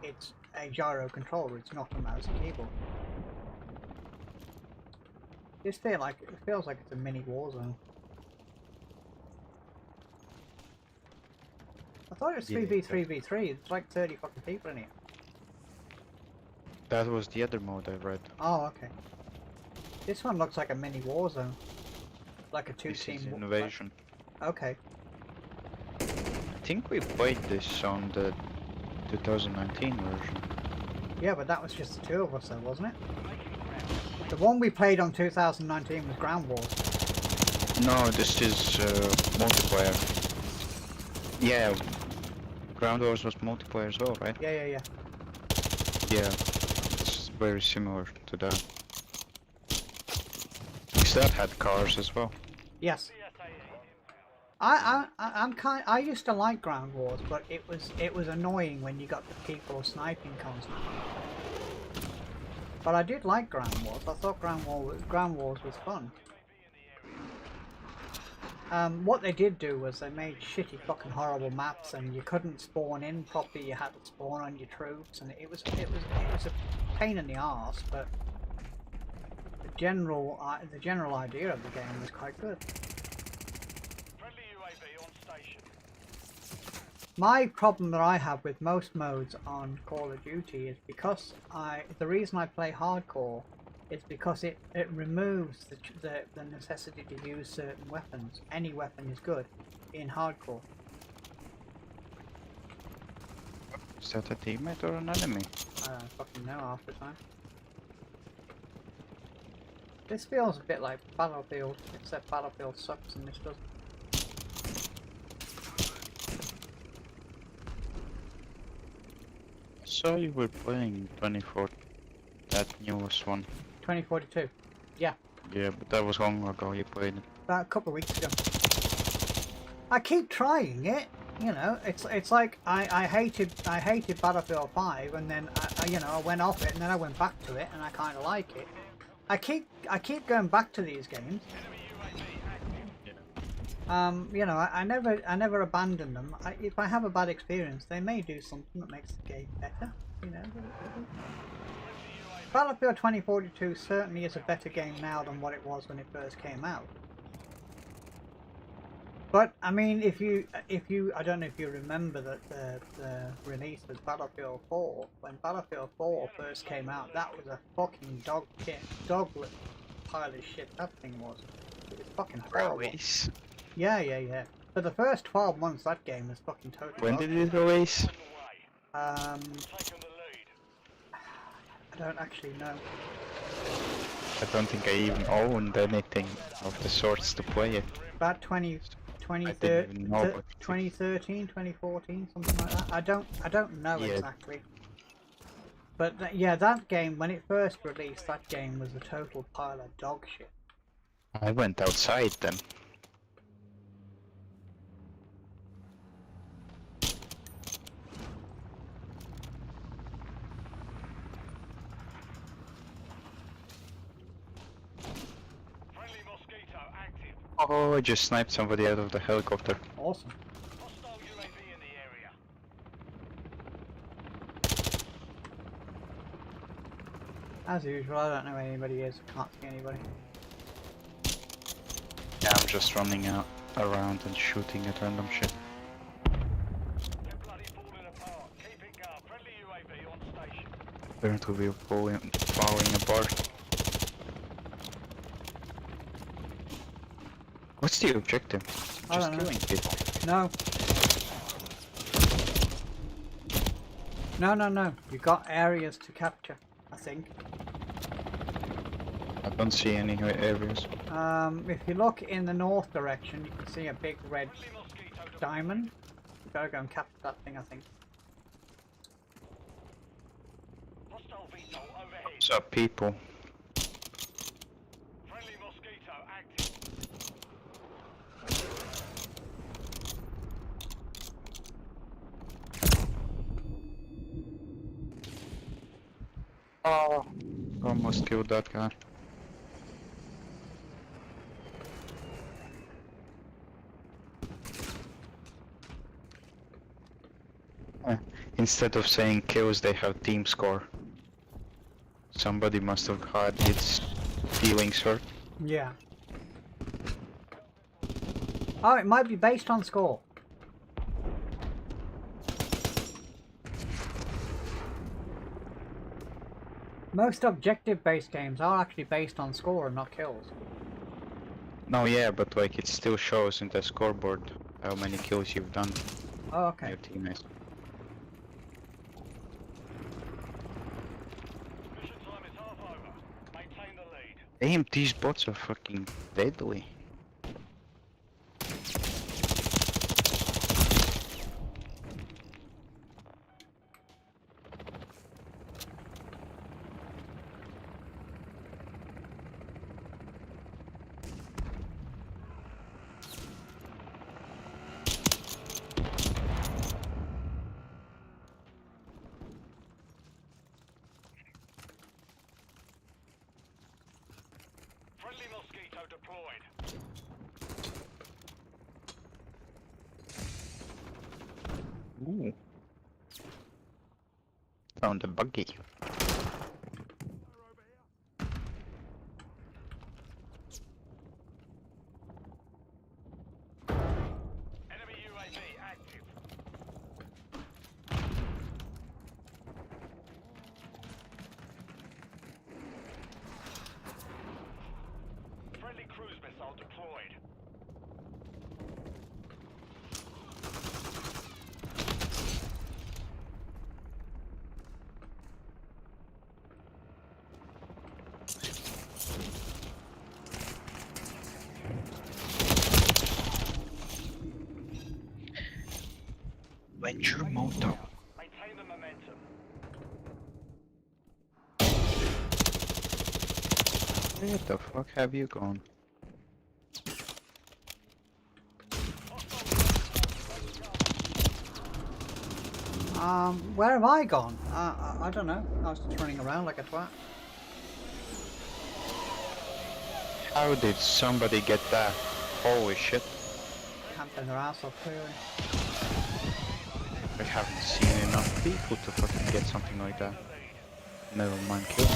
a gyro controller. It's not a mouse and keyboard. It feels like it's a mini war zone. I thought it was 3v3v3. It's like 30 fucking people in here. That was the other mode I read. Oh, okay. This one looks like a mini war zone. Like a This two-team is invasion. Okay. I think we played this on the 2019 version. Yeah, but that was just the two of us though, wasn't it? The one we played on 2019 was Ground Wars. No, this is multiplayer. Yeah, Ground Wars was multiplayer as well, right? Yeah. Yeah, it's very similar to that. Because that had cars as well. Yes. I used to like Ground Wars, but it was annoying when you got the people sniping constantly. But I did like Ground Wars. I thought Ground Wars was fun. What they did do was they made shitty fucking horrible maps, and you couldn't spawn in properly. You had to spawn on your troops, and it was a pain in the arse. But the general idea of the game was quite good. Friendly UAV on station. My problem that I have with most modes on Call of Duty is because the reason I play hardcore is because it removes the necessity to use certain weapons. Any weapon is good in hardcore. Is that a teammate or an enemy? I don't fucking know half the time. This feels a bit like Battlefield, except Battlefield sucks and this doesn't. I saw you were playing 24, that newest one. 2042. Yeah. Yeah, but that was long ago you played it. About a couple of weeks ago. I keep trying it, you know. It's like I hated Battlefield 5, and then I went off it, and then I went back to it, and I kind of like it. I keep going back to these games. You know, I never abandon them. If I have a bad experience, they may do something that makes the game better. You know. Battlefield 2042 certainly is a better game now than what it was when it first came out. But I mean, if you, I don't know if you remember that the release of Battlefield 4. When Battlefield 4 first came out, that was a fucking dog pile of shit. That thing was. It was fucking horrible. Release? Yeah. For the first 12 months, that game was fucking totally. When did it release? I don't actually know. I don't think I even owned anything of the sorts to play it. About 2013, 2014, something like that. I don't know exactly. But yeah, that game, when it first released, that game was a total pile of dog shit. I went outside then. Friendly Mosquito active. Oh, I just sniped somebody out of the helicopter. Awesome. Hostile UAV in the area. As usual, I don't know where anybody is. Can't see anybody. Yeah, I'm just running around and shooting at random shit. They're bloody falling apart. Keep it going. Friendly UAV on station. Apparently we're falling apart. What's the objective? I Just don't know. killing people. No. You got areas to capture, I think. I don't see any areas. If you look in the north direction, you can see a big red Friendly Mosquito deployed. diamond. You gotta go and capture that thing, I think. Hostile VTOL overhead. What's up, people? Friendly Mosquito active. Oh, almost killed that guy. Instead of saying kills, they have team score. Somebody must have had its feelings hurt. Yeah. Oh, it might be based on score. Most objective-based games are actually based on score and not kills. No, yeah, but like it still shows in the scoreboard how many kills you've done. Oh, okay. Your teammates. Mission time is half over. Maintain the lead. Damn, these bots are fucking deadly. Friendly Mosquito deployed. Ooh. Found a buggy. Enemy UAV active. Friendly cruise missile deployed. Venture moto. Maintain the momentum. Where the fuck have you gone? Where have I gone? I don't know. I was just running around like a twat. How did somebody get that? Holy shit. Camping their ass off, clearly. I haven't seen enough people to fucking get something like that. Never mind kill me.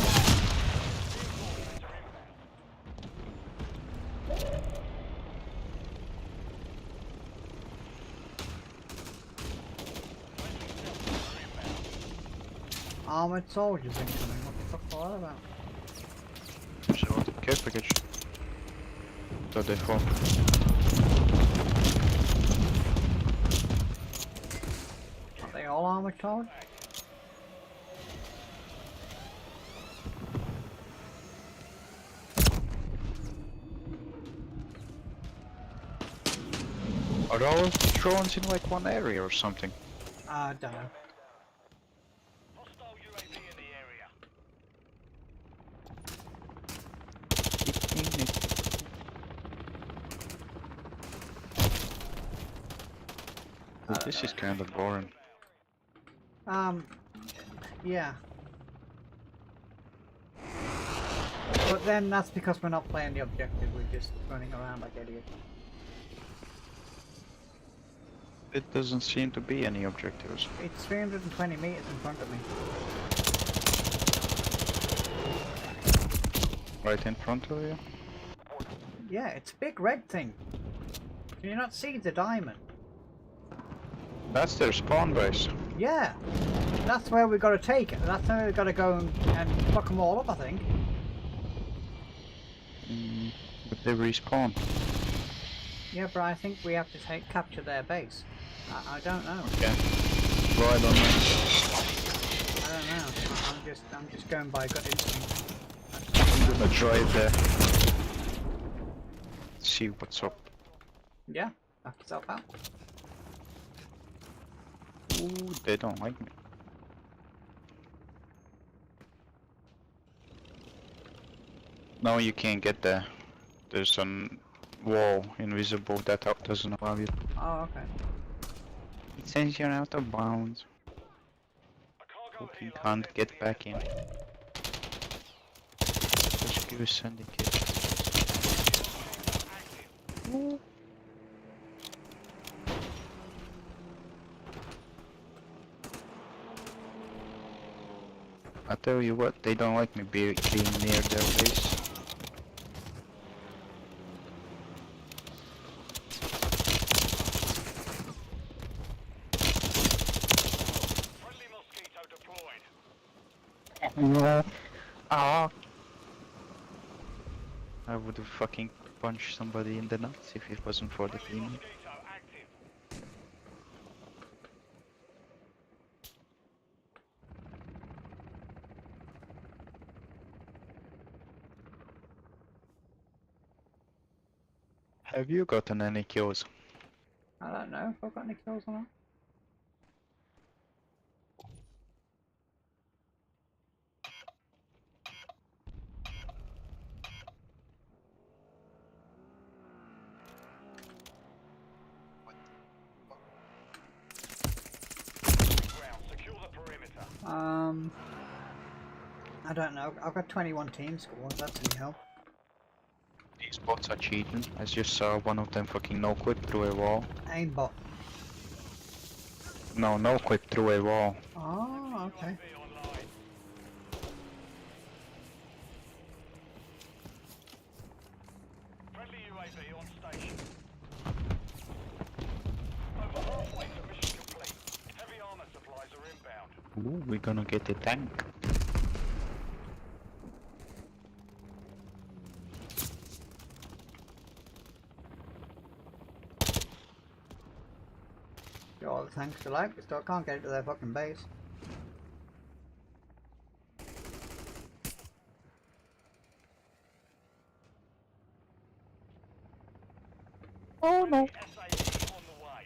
Armored soldiers incoming, what the fuck are all about? So, care package. So they fall. Are they all armored soldiers? Are all drones in like one area or something? I don't know. Hostile UAV in the area. This is kind of boring. Yeah. But then that's because we're not playing the objective, we're just running around like idiots. It doesn't seem to be any objectives. It's 320 meters in front of me. Right in front of you? Yeah, it's a big red thing. Can you not see the diamond? That's their spawn base. Yeah, that's where we gotta take it. That's where we gotta go and fuck them all up, I think. But they respawn. Yeah, but I think we have to capture their base. I don't know. Okay. Well, I don't know. I don't know. I'm just going by gut instinct. I'm gonna try it there. See what's up. Yeah, knock yourself out. Ooh, they don't like me. No, you can't get there. There's some wall invisible that doesn't allow you. Oh, okay. It says you're out of bounds. A cargo Fucking helo can't is get back in. Just give a syndicate. I tell you what, they don't like me being near their base. Friendly mosquito deployed. Ah! I would have fucking punched somebody in the nuts if it wasn't for the team. Mosquito active. Have you gotten any kills? I don't know if I've got any kills or not. Ground. Secure the perimeter. I don't know. I've got 21 team scores. That's any help. These bots are cheating. I just saw one of them fucking no-clip through a wall. Aimbot. No, no-clip through a wall. Oh, okay. UAV online. Friendly UAV on station. Over halfway to mission complete. Heavy armor supplies are inbound. Ooh, we're gonna get a tank. Got all the tanks you like, but still can't get it to their fucking base. Oh no. SAE on the way.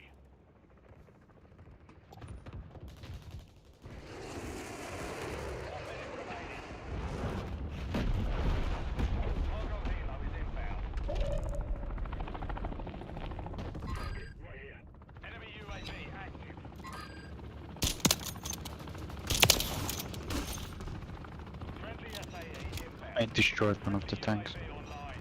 Cargo helo is inbound. Enemy UAV active. Friendly SAE inbound. I destroyed one of the tanks. UAV online.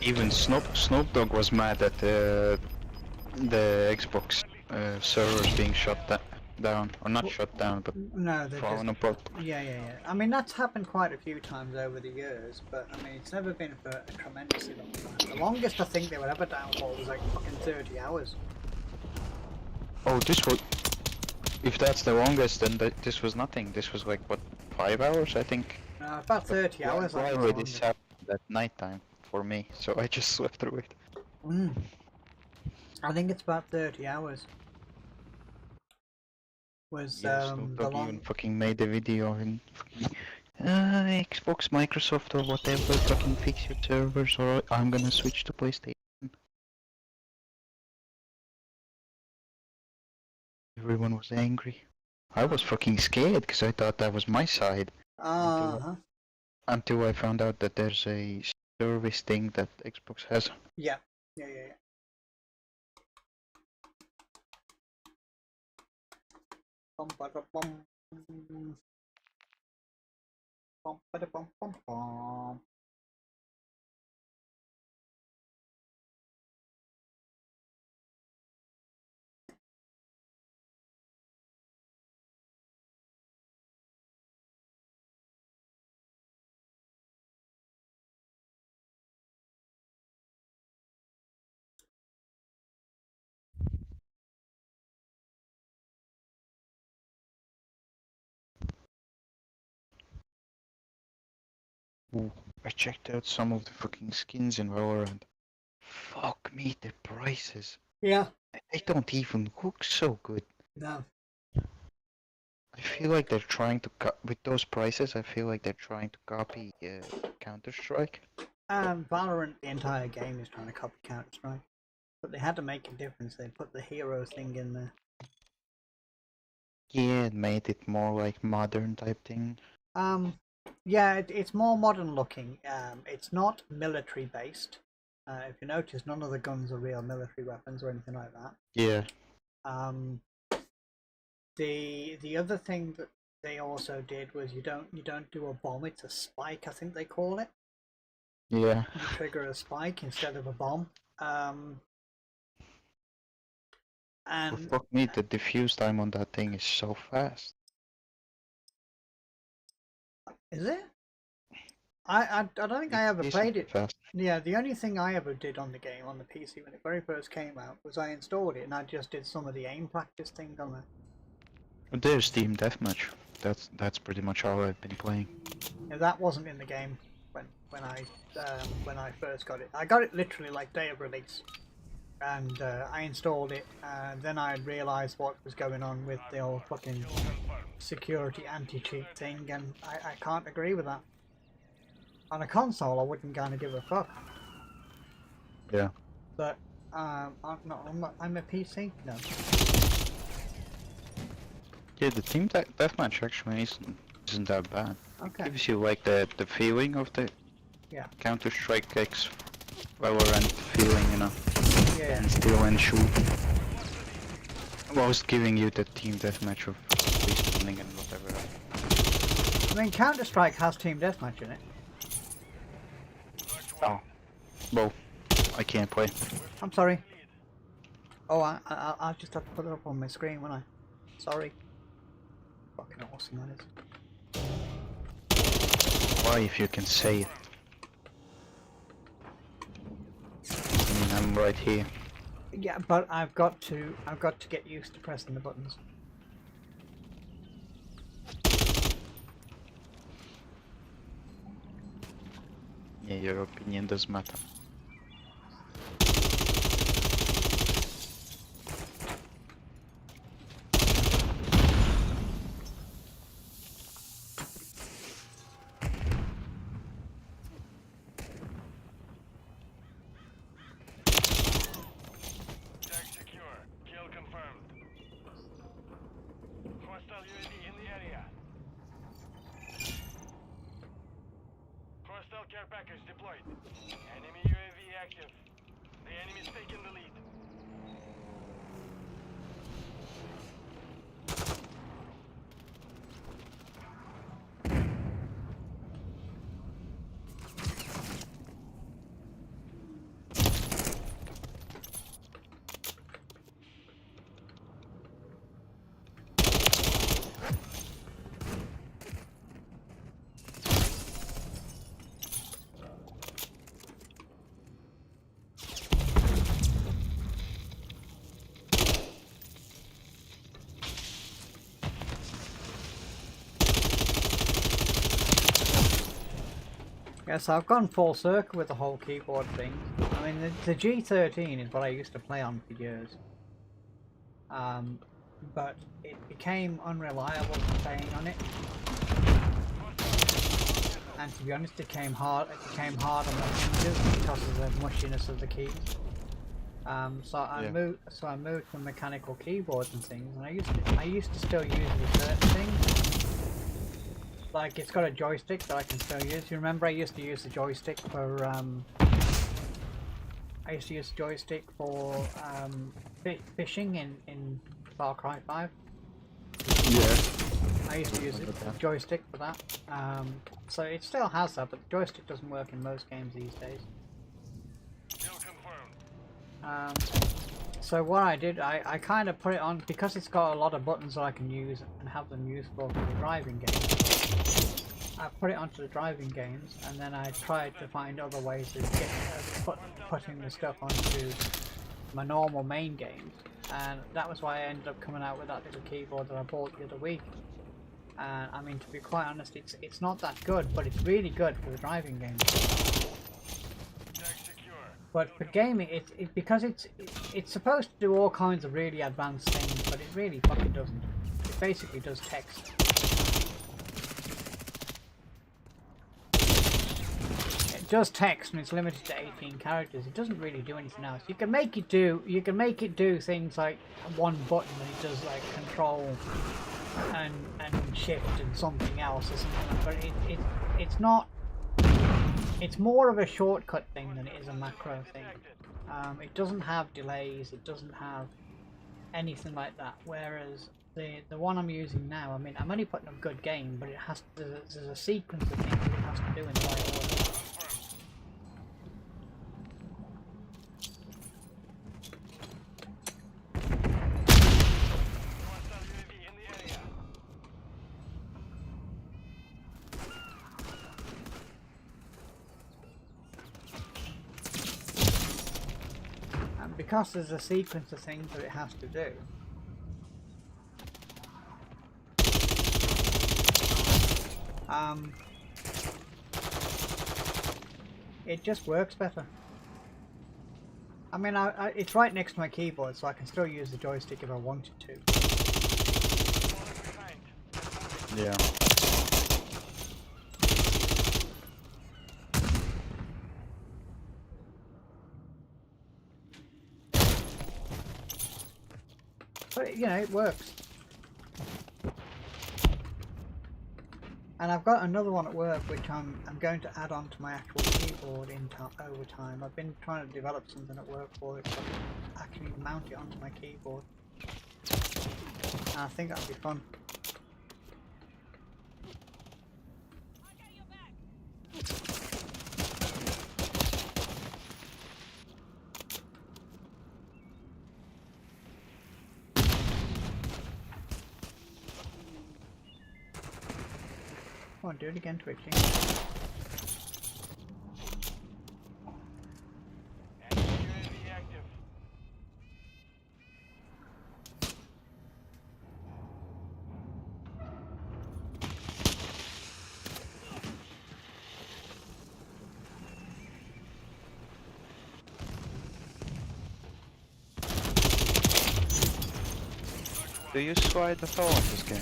Even Snoop Dogg was mad at the Xbox servers being down, or not shut down, but No, they're just... falling apart. Yeah. I mean, that's happened quite a few times over the years, but I mean, it's never been for a tremendously long time. The longest I think they were ever down for was like fucking 30 hours. Oh, this was... If that's the longest, then this was nothing. This was like, what, 5 hours, I think? No, about 30 hours. I Why think, is the would longest. this happen at night time for me? So I just slept through it. I think it's about 30 hours. Was Yeah, Snoop the Dogg long... even fucking made a video and fucking, Xbox, Microsoft, or whatever, fucking fix your servers, or I'm gonna switch to PlayStation. Everyone was angry. I was fucking scared because I thought that was my side. Until I found out that there's a service thing that Xbox has. Yeah. Bum, bada, bum. Bum, bada, bum, bum, bum. Ooh, I checked out some of the fucking skins in Valorant. Fuck me, the prices. Yeah. They don't even look so good. No. I feel like they're trying to with those prices. I feel like they're trying to copy Counter-Strike. Valorant, the entire game is trying to copy Counter-Strike, but they had to make a difference. They put the hero thing in there. Yeah, it made it more like modern type thing. Yeah, it's more modern looking. It's not military based. If you notice, none of the guns are real military weapons or anything like that. Yeah. The other thing that they also did was you don't do a bomb, it's a spike, I think they call it. Yeah. You trigger a spike instead of a bomb. Well, fuck me, the diffuse time on that thing is so fast. Is it? I don't think I ever played it. Fast. Yeah, the only thing I ever did on the game on the PC when it very first came out was I installed it and I just did some of the aim practice thing on there. There's Team Deathmatch. That's pretty much all I've been playing. Now, that wasn't in the game when I first got it. I got it literally like day of release, and I installed it, and then I realised what was going on with the old fucking security anti-cheat thing, and I can't agree with that. On a console, I wouldn't kind of give a fuck. Yeah. But I'm a PC. No. Yeah, the Team Deathmatch actually isn't that bad. Okay. Gives you like the feeling of the Counter-Strike X Valorant feeling, you know. Yeah. And steal and shoot. Whilst giving you the Team Deathmatch of respawning and whatever. I mean, Counter-Strike has Team Deathmatch in it. Oh. Well, I can't play. I'm sorry. Oh, I'll just have to put it up on my screen, won't I? Sorry. Fucking awesome that is. Why, if you can say it? I mean, I'm right here. Yeah, but I've got to get used to pressing the buttons. Yeah, your opinion does matter. Tag secure. Kill confirmed. Hostile UAV in the area. Hostile care package deployed. Enemy UAV active. The enemy's taking the lead. Yeah, so I've gone full circle with the whole keyboard thing. I mean, the G13 is what I used to play on for years. But it became unreliable playing on it. And to be honest, it became hard on my fingers because of the mushiness of the keys. So I moved to mechanical keyboards and things, and I used to still use the certain things. Like it's got a joystick that I can still use. You remember I used to use the joystick for fishing in Far Cry 5. Yeah. I used to use the joystick for that. So it still has that, but the joystick doesn't work in most games these days. Kill confirmed. So what I did, I kind of put it on because it's got a lot of buttons that I can use and have them useful for the driving games. I put it onto the driving games, and then I tried to find other ways of putting the stuff onto my normal main games, and that was why I ended up coming out with that little keyboard that I bought the other week. And I mean, to be quite honest, it's not that good, but it's really good for the driving games. But for gaming, because it's supposed to do all kinds of really advanced things, but it really fucking doesn't. It basically does text. It does text, and it's limited to 18 characters. It doesn't really do anything else. You can make it do things like one button, and it does like control and shift and something else or something. But it's not. It's more of a shortcut thing than it is a macro thing. It doesn't have delays, it doesn't have anything like that, whereas the one I'm using now, I mean, I'm only putting a good game, but there's a sequence of things that it has to do in the right order. Because there's a sequence of things that it has to do. It just works better. I mean, it's right next to my keyboard, so I can still use the joystick if I wanted to. Yeah. But you know, it works. And I've got another one at work which I'm going to add on to my actual keyboard over time. I've been trying to develop something at work for it, so I can actually mount it onto my keyboard. And I think that'll be fun. Come on, do it again, Twitching. Do you swipe the phone in this game?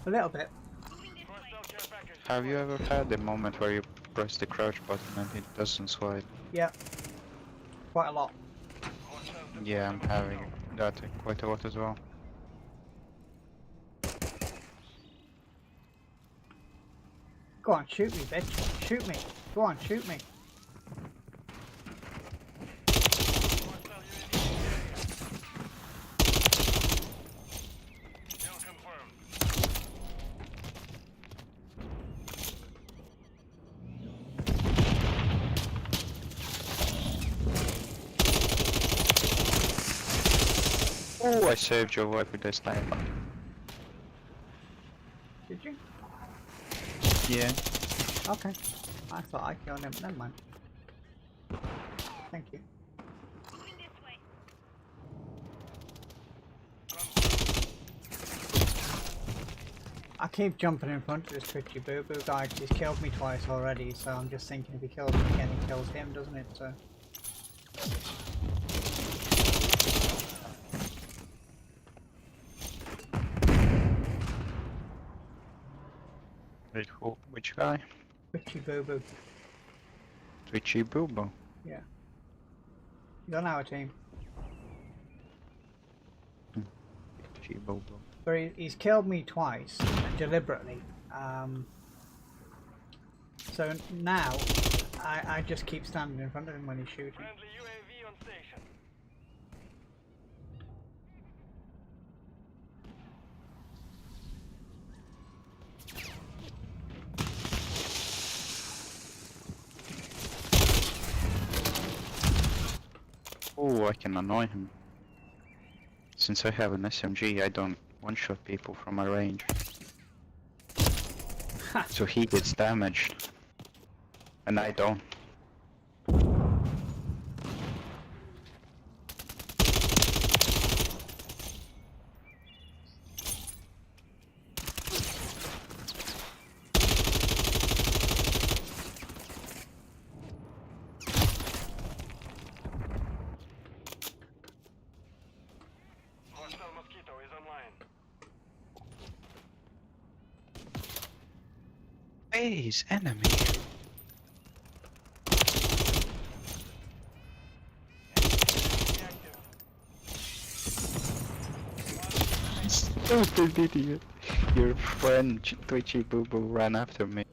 A little bit. Have you ever had a moment where you press the crouch button and it doesn't swipe? Yeah. Quite a lot. Yeah, I'm having that quite a lot as well. Go on, shoot me, bitch. Shoot me. Go on, shoot me. Oh, I saved your wife with the sniper. Did you? Yeah. Okay. I thought I killed him. Never mind. Thank you. I keep jumping in front of this twitchy boo-boo guy 'cause he's killed me twice already, so I'm just thinking if he kills me again, he kills him, doesn't it? So. Wait, who? Which guy? Twitchy boo-boo. Twitchy Boobo. Yeah. He's on our team. Twitchy Boobo. But he's killed me twice, deliberately. So now, I just keep standing in front of him when he's shooting. Friendly UAV on station. Oh, I can annoy him. Since I have an SMG, I don't one-shot people from a range. So he gets damaged. And I don't. Hostile Mosquito is online. Base enemy. Stupid idiot. Your friend Twitchy Boo Boo ran after me.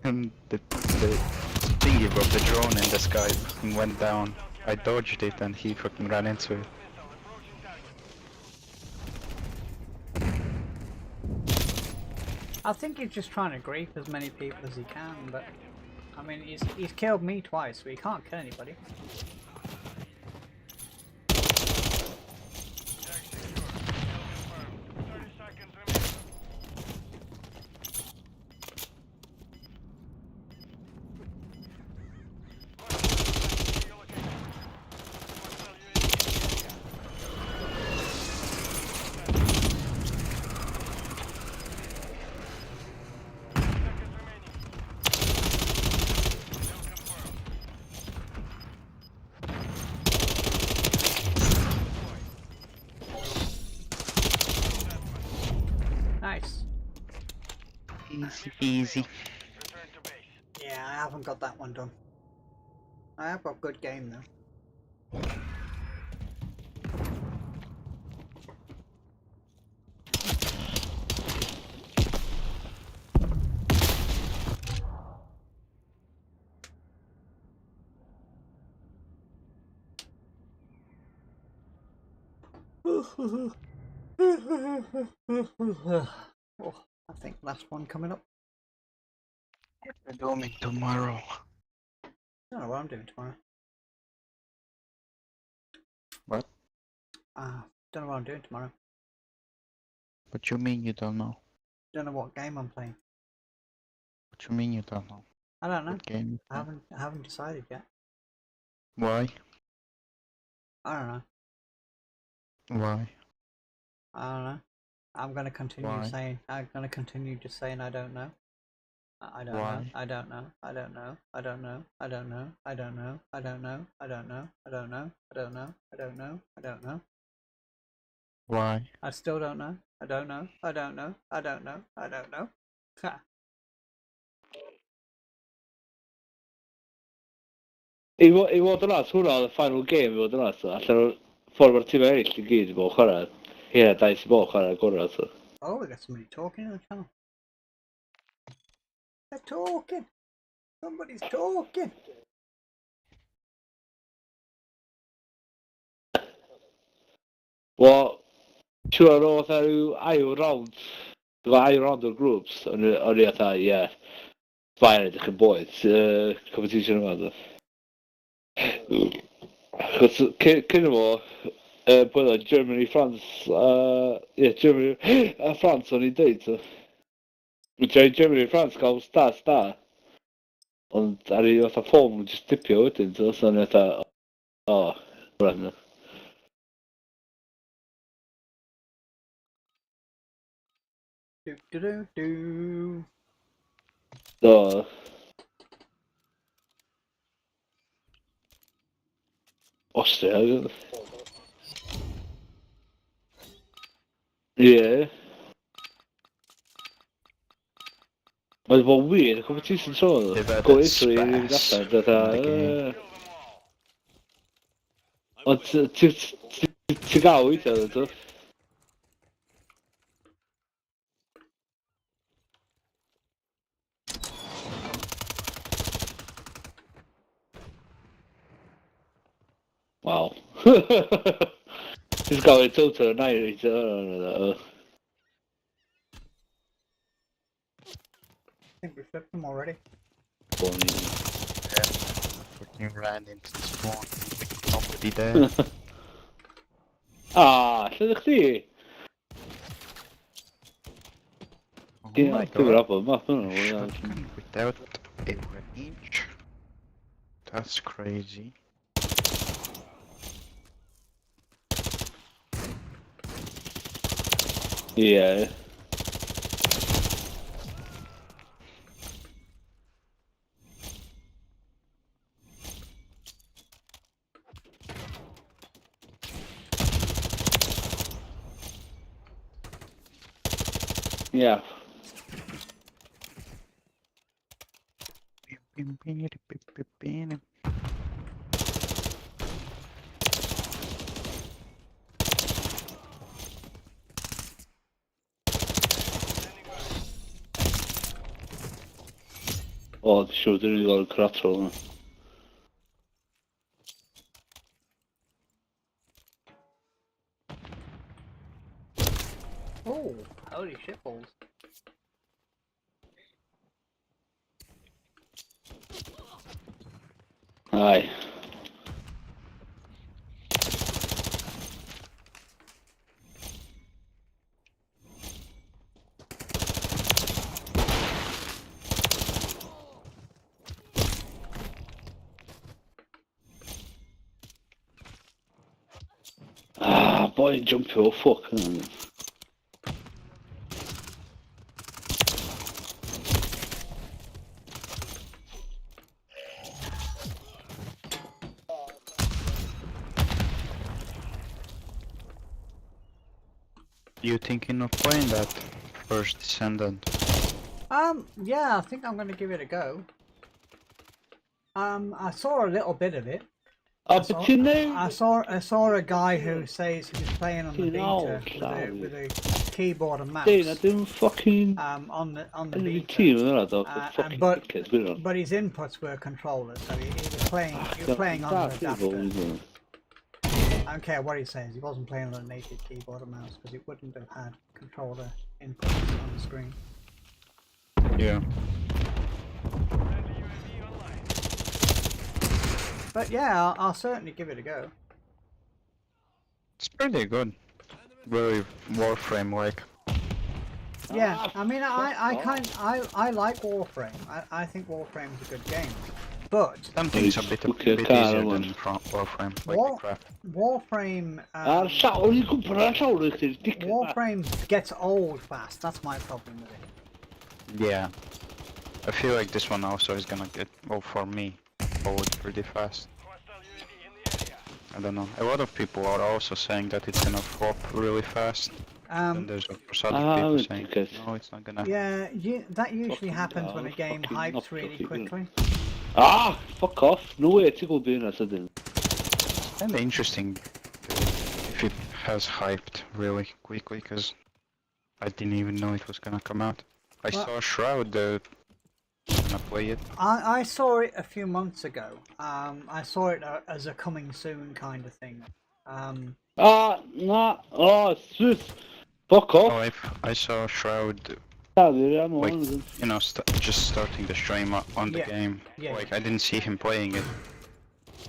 And the thingy of the drone in the sky fucking went down. I dodged it and he fucking ran into it. Missile approaching target. I think he's just trying to grief as many people as he can, but I mean, he's killed me twice, so he can't kill anybody. Tag secure. Kill confirmed. 30 seconds remaining. Hostile UAV seconds remaining. Kill confirmed. Nice. Easy, easy. Return to base. Yeah, I haven't got that one done. I have got good game though. Oh, I think last one coming up. We're doing tomorrow. I don't know what I'm doing tomorrow. What? Don't know what I'm doing tomorrow. What you mean you don't know? Don't know what game I'm playing. What you mean you don't know? I don't know. What game you I play? haven't decided yet. Why? I don't know. Why? I don't know. I'm gonna continue Why? saying. I'm gonna continue just saying I don't know. I don't know. Why? I don't know. I don't know. I don't know. I don't know. I don't know. I don't know. I don't know. I don't know. I don't know. I don't know. I don't know. Why? I still don't know. I don't know. I don't know. I don't know. I don't know. Ha. I fod yna, hwnna oedd y final game i fod yna, so allan o'r ffordd mae'r tîm eraill i gyd i bod chwarae. Hynna, dau sy'n bod chwarae gorau, so. Oh, we got somebody talking in the channel. They're talking. Somebody's talking. Wel, siwr oedd yw ail round. Dwi'n ail round o'r grŵps, o'n i atha, ie. Fain edrych yn boeth, competition yma, do. Chos cyn o fo, pwyd o, Germany, France, Germany, a France o'n i'n deud, so. Germany, France gael star. Ond ar ei fatha ffôn yn just dipio wedyn, so o'n i fatha, rhan. Do do do do. So. Austria. Yeah. Maar wel weer, dan komt het iets zo. They've added Go into it, spaz dat dat in the game. Kill them all. Want het gauw iets aan toch? Wow. It's going total night. I think we flipped them already. Fucking ran into the spawn. Nobody there. Ah, zeg die. Oh Ja, my ik heb god. er op, maar van Shotgun without a range? That's crazy. Ja. Ja. Oh, de shooter is al krat zo. Oh, holy shitballs. Ai. Ah, boy, jump your fuck. You thinking of playing that first Descendant? Yeah, I think I'm going to give it a go. I saw a little bit of it. Ah, but you know. I saw a guy who says he was playing on the You know, beta with a keyboard and mouse. Dana, didn't fucking. On the The beta. team, that dog. Fucking but kids, we don't. but his inputs were controllers, so he was playing. He was playing on an adapter. I don't care what he says. He wasn't playing on a native keyboard and mouse because it wouldn't have had controller inputs on the screen. Yeah. Friendly UAV online. But yeah, I'll certainly give it a go. It's pretty good. Very Warframe-like. Yeah, I mean, I like Warframe. I think Warframe's a good game, but Some things are a bit Okay, easier Carl, than Warframe, like War- Craft. Warframe Ah, shout, you could put a shout, it's dick. Warframe gets old fast. That's my problem with it. Yeah. I feel like this one also is gonna get, well, for me, old pretty fast. Hostile UAV in the area. I don't know. A lot of people are also saying that it's gonna flop really fast. And there's of course other people saying, because- no, it's not gonna. Yeah, that usually Fucking happens when a hell, game fucking hypes not really fucking quickly. Ah, fuck off. No way, it's go doing that, I didn't. Kind of interesting if it has hyped really quickly, because I didn't even know it was gonna come out. I Well- saw Shroud gonna play it. I saw it a few months ago. I saw it as a coming soon kind of thing. Ah, nah, oh, sus. Fuck off. Oh, I saw Shroud, I'm like, on. you know, just starting the stream on the Yeah, game. yeah. Like, I didn't see him playing it.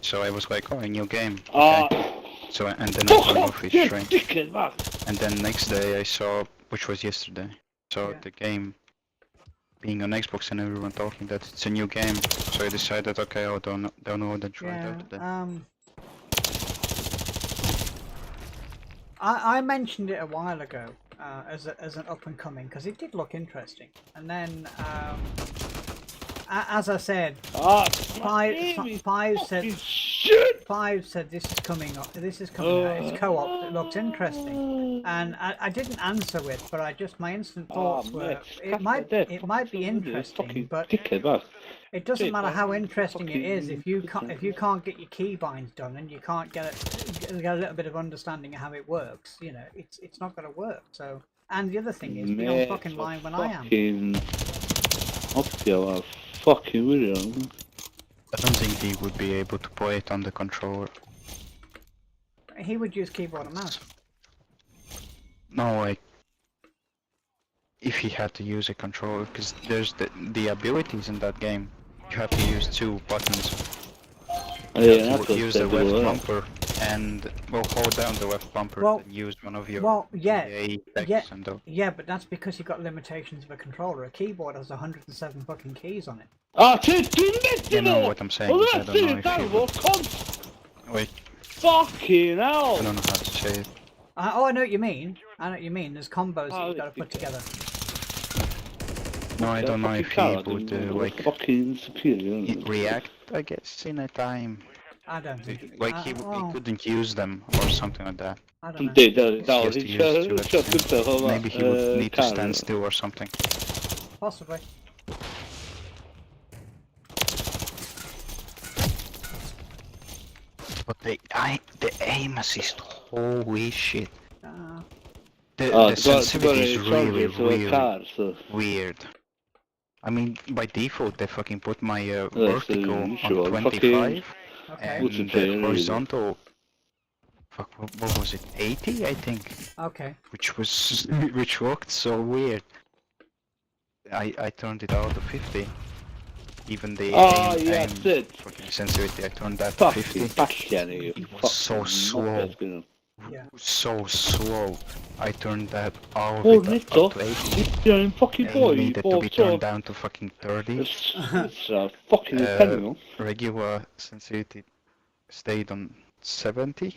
So I was like, oh, a new game. Ah, Okay. So, and then I fuck turned off off, his you stream. dickhead, man. And then next day I saw, which was yesterday, saw Yeah. the game being on Xbox and everyone talking that it's a new game. So I decided, okay, I'll download and try it Yeah. out today. I mentioned it a while ago. as an up and coming, because it did look interesting. And then, as I said, Ah, Five said shit! this is coming up. This is coming out. It's co-op. It looks interesting, and I didn't answer with, but my instant thoughts were it might be interesting, but it doesn't matter how interesting it is if you can't get your keybinds done and you can't get a little bit of understanding of how it works. You know, it's not going to work. So, and the other thing is, be on fucking line when I am. Up your fucking video. I don't think he would be able to play it on the controller. He would use keyboard and mouse. No, like if he had to use a controller, because there's the abilities in that game. You have to use 2 buttons. You have to use the left bumper and hold down the left bumper and use one of your yeah, but that's because you've got limitations of a controller. A keyboard has 107 fucking keys on it. You know what I'm saying? I don't know if you... Wait. Fucking hell! I don't know how to say it. Oh, I know what you mean. I know what you mean. There's combos that you've got to put together. No, I don't know if he would like fucking superior. react, I guess, in a time. I don't think like he couldn't use them or something like that. I don't know. Maybe he would need to stand still or something. Possibly. But the aim assist, holy shit. The the sensitivity is really weird. I mean, by default they fucking put my vertical on 25 and the horizontal, fuck, what was it, 80 I think? Okay. Which looked so weird. I turned it out to 50. Even the aim fucking sensitivity, I turned that to 50. It was so slow. Yeah. So slow. I turned that all of it up to 80. I needed to be turned down to fucking 30. Regular sensitivity stayed on 70.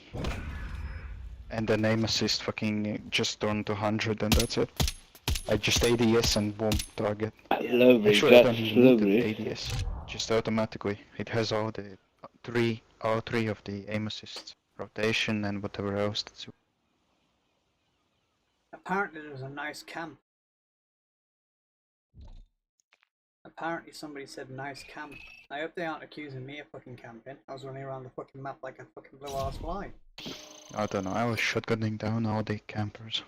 And the aim assist fucking just turned to 100 and that's it. I just ADS and boom, target. Actually, I don't even need ADS. Just automatically. It has all three of the aim assists. Rotation and whatever else. Apparently there's a nice camp. Apparently somebody said nice camp. I hope they aren't accusing me of fucking camping. I was running around the fucking map like a fucking blue ass fly. I don't know, I was shotgunning down all the campers.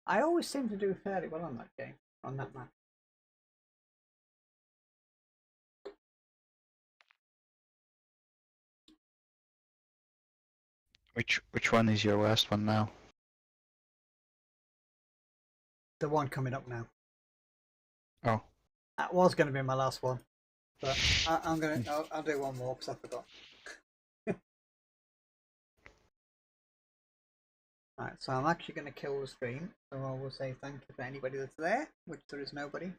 I always seem to do fairly well on that game, on that map. Which one is your last one now? The one coming up now. Oh. That was going to be my last one, but I'll do one more because I forgot. Alright, so I'm actually going to kill the stream, so I will say thank you for anybody that's there, which there is nobody.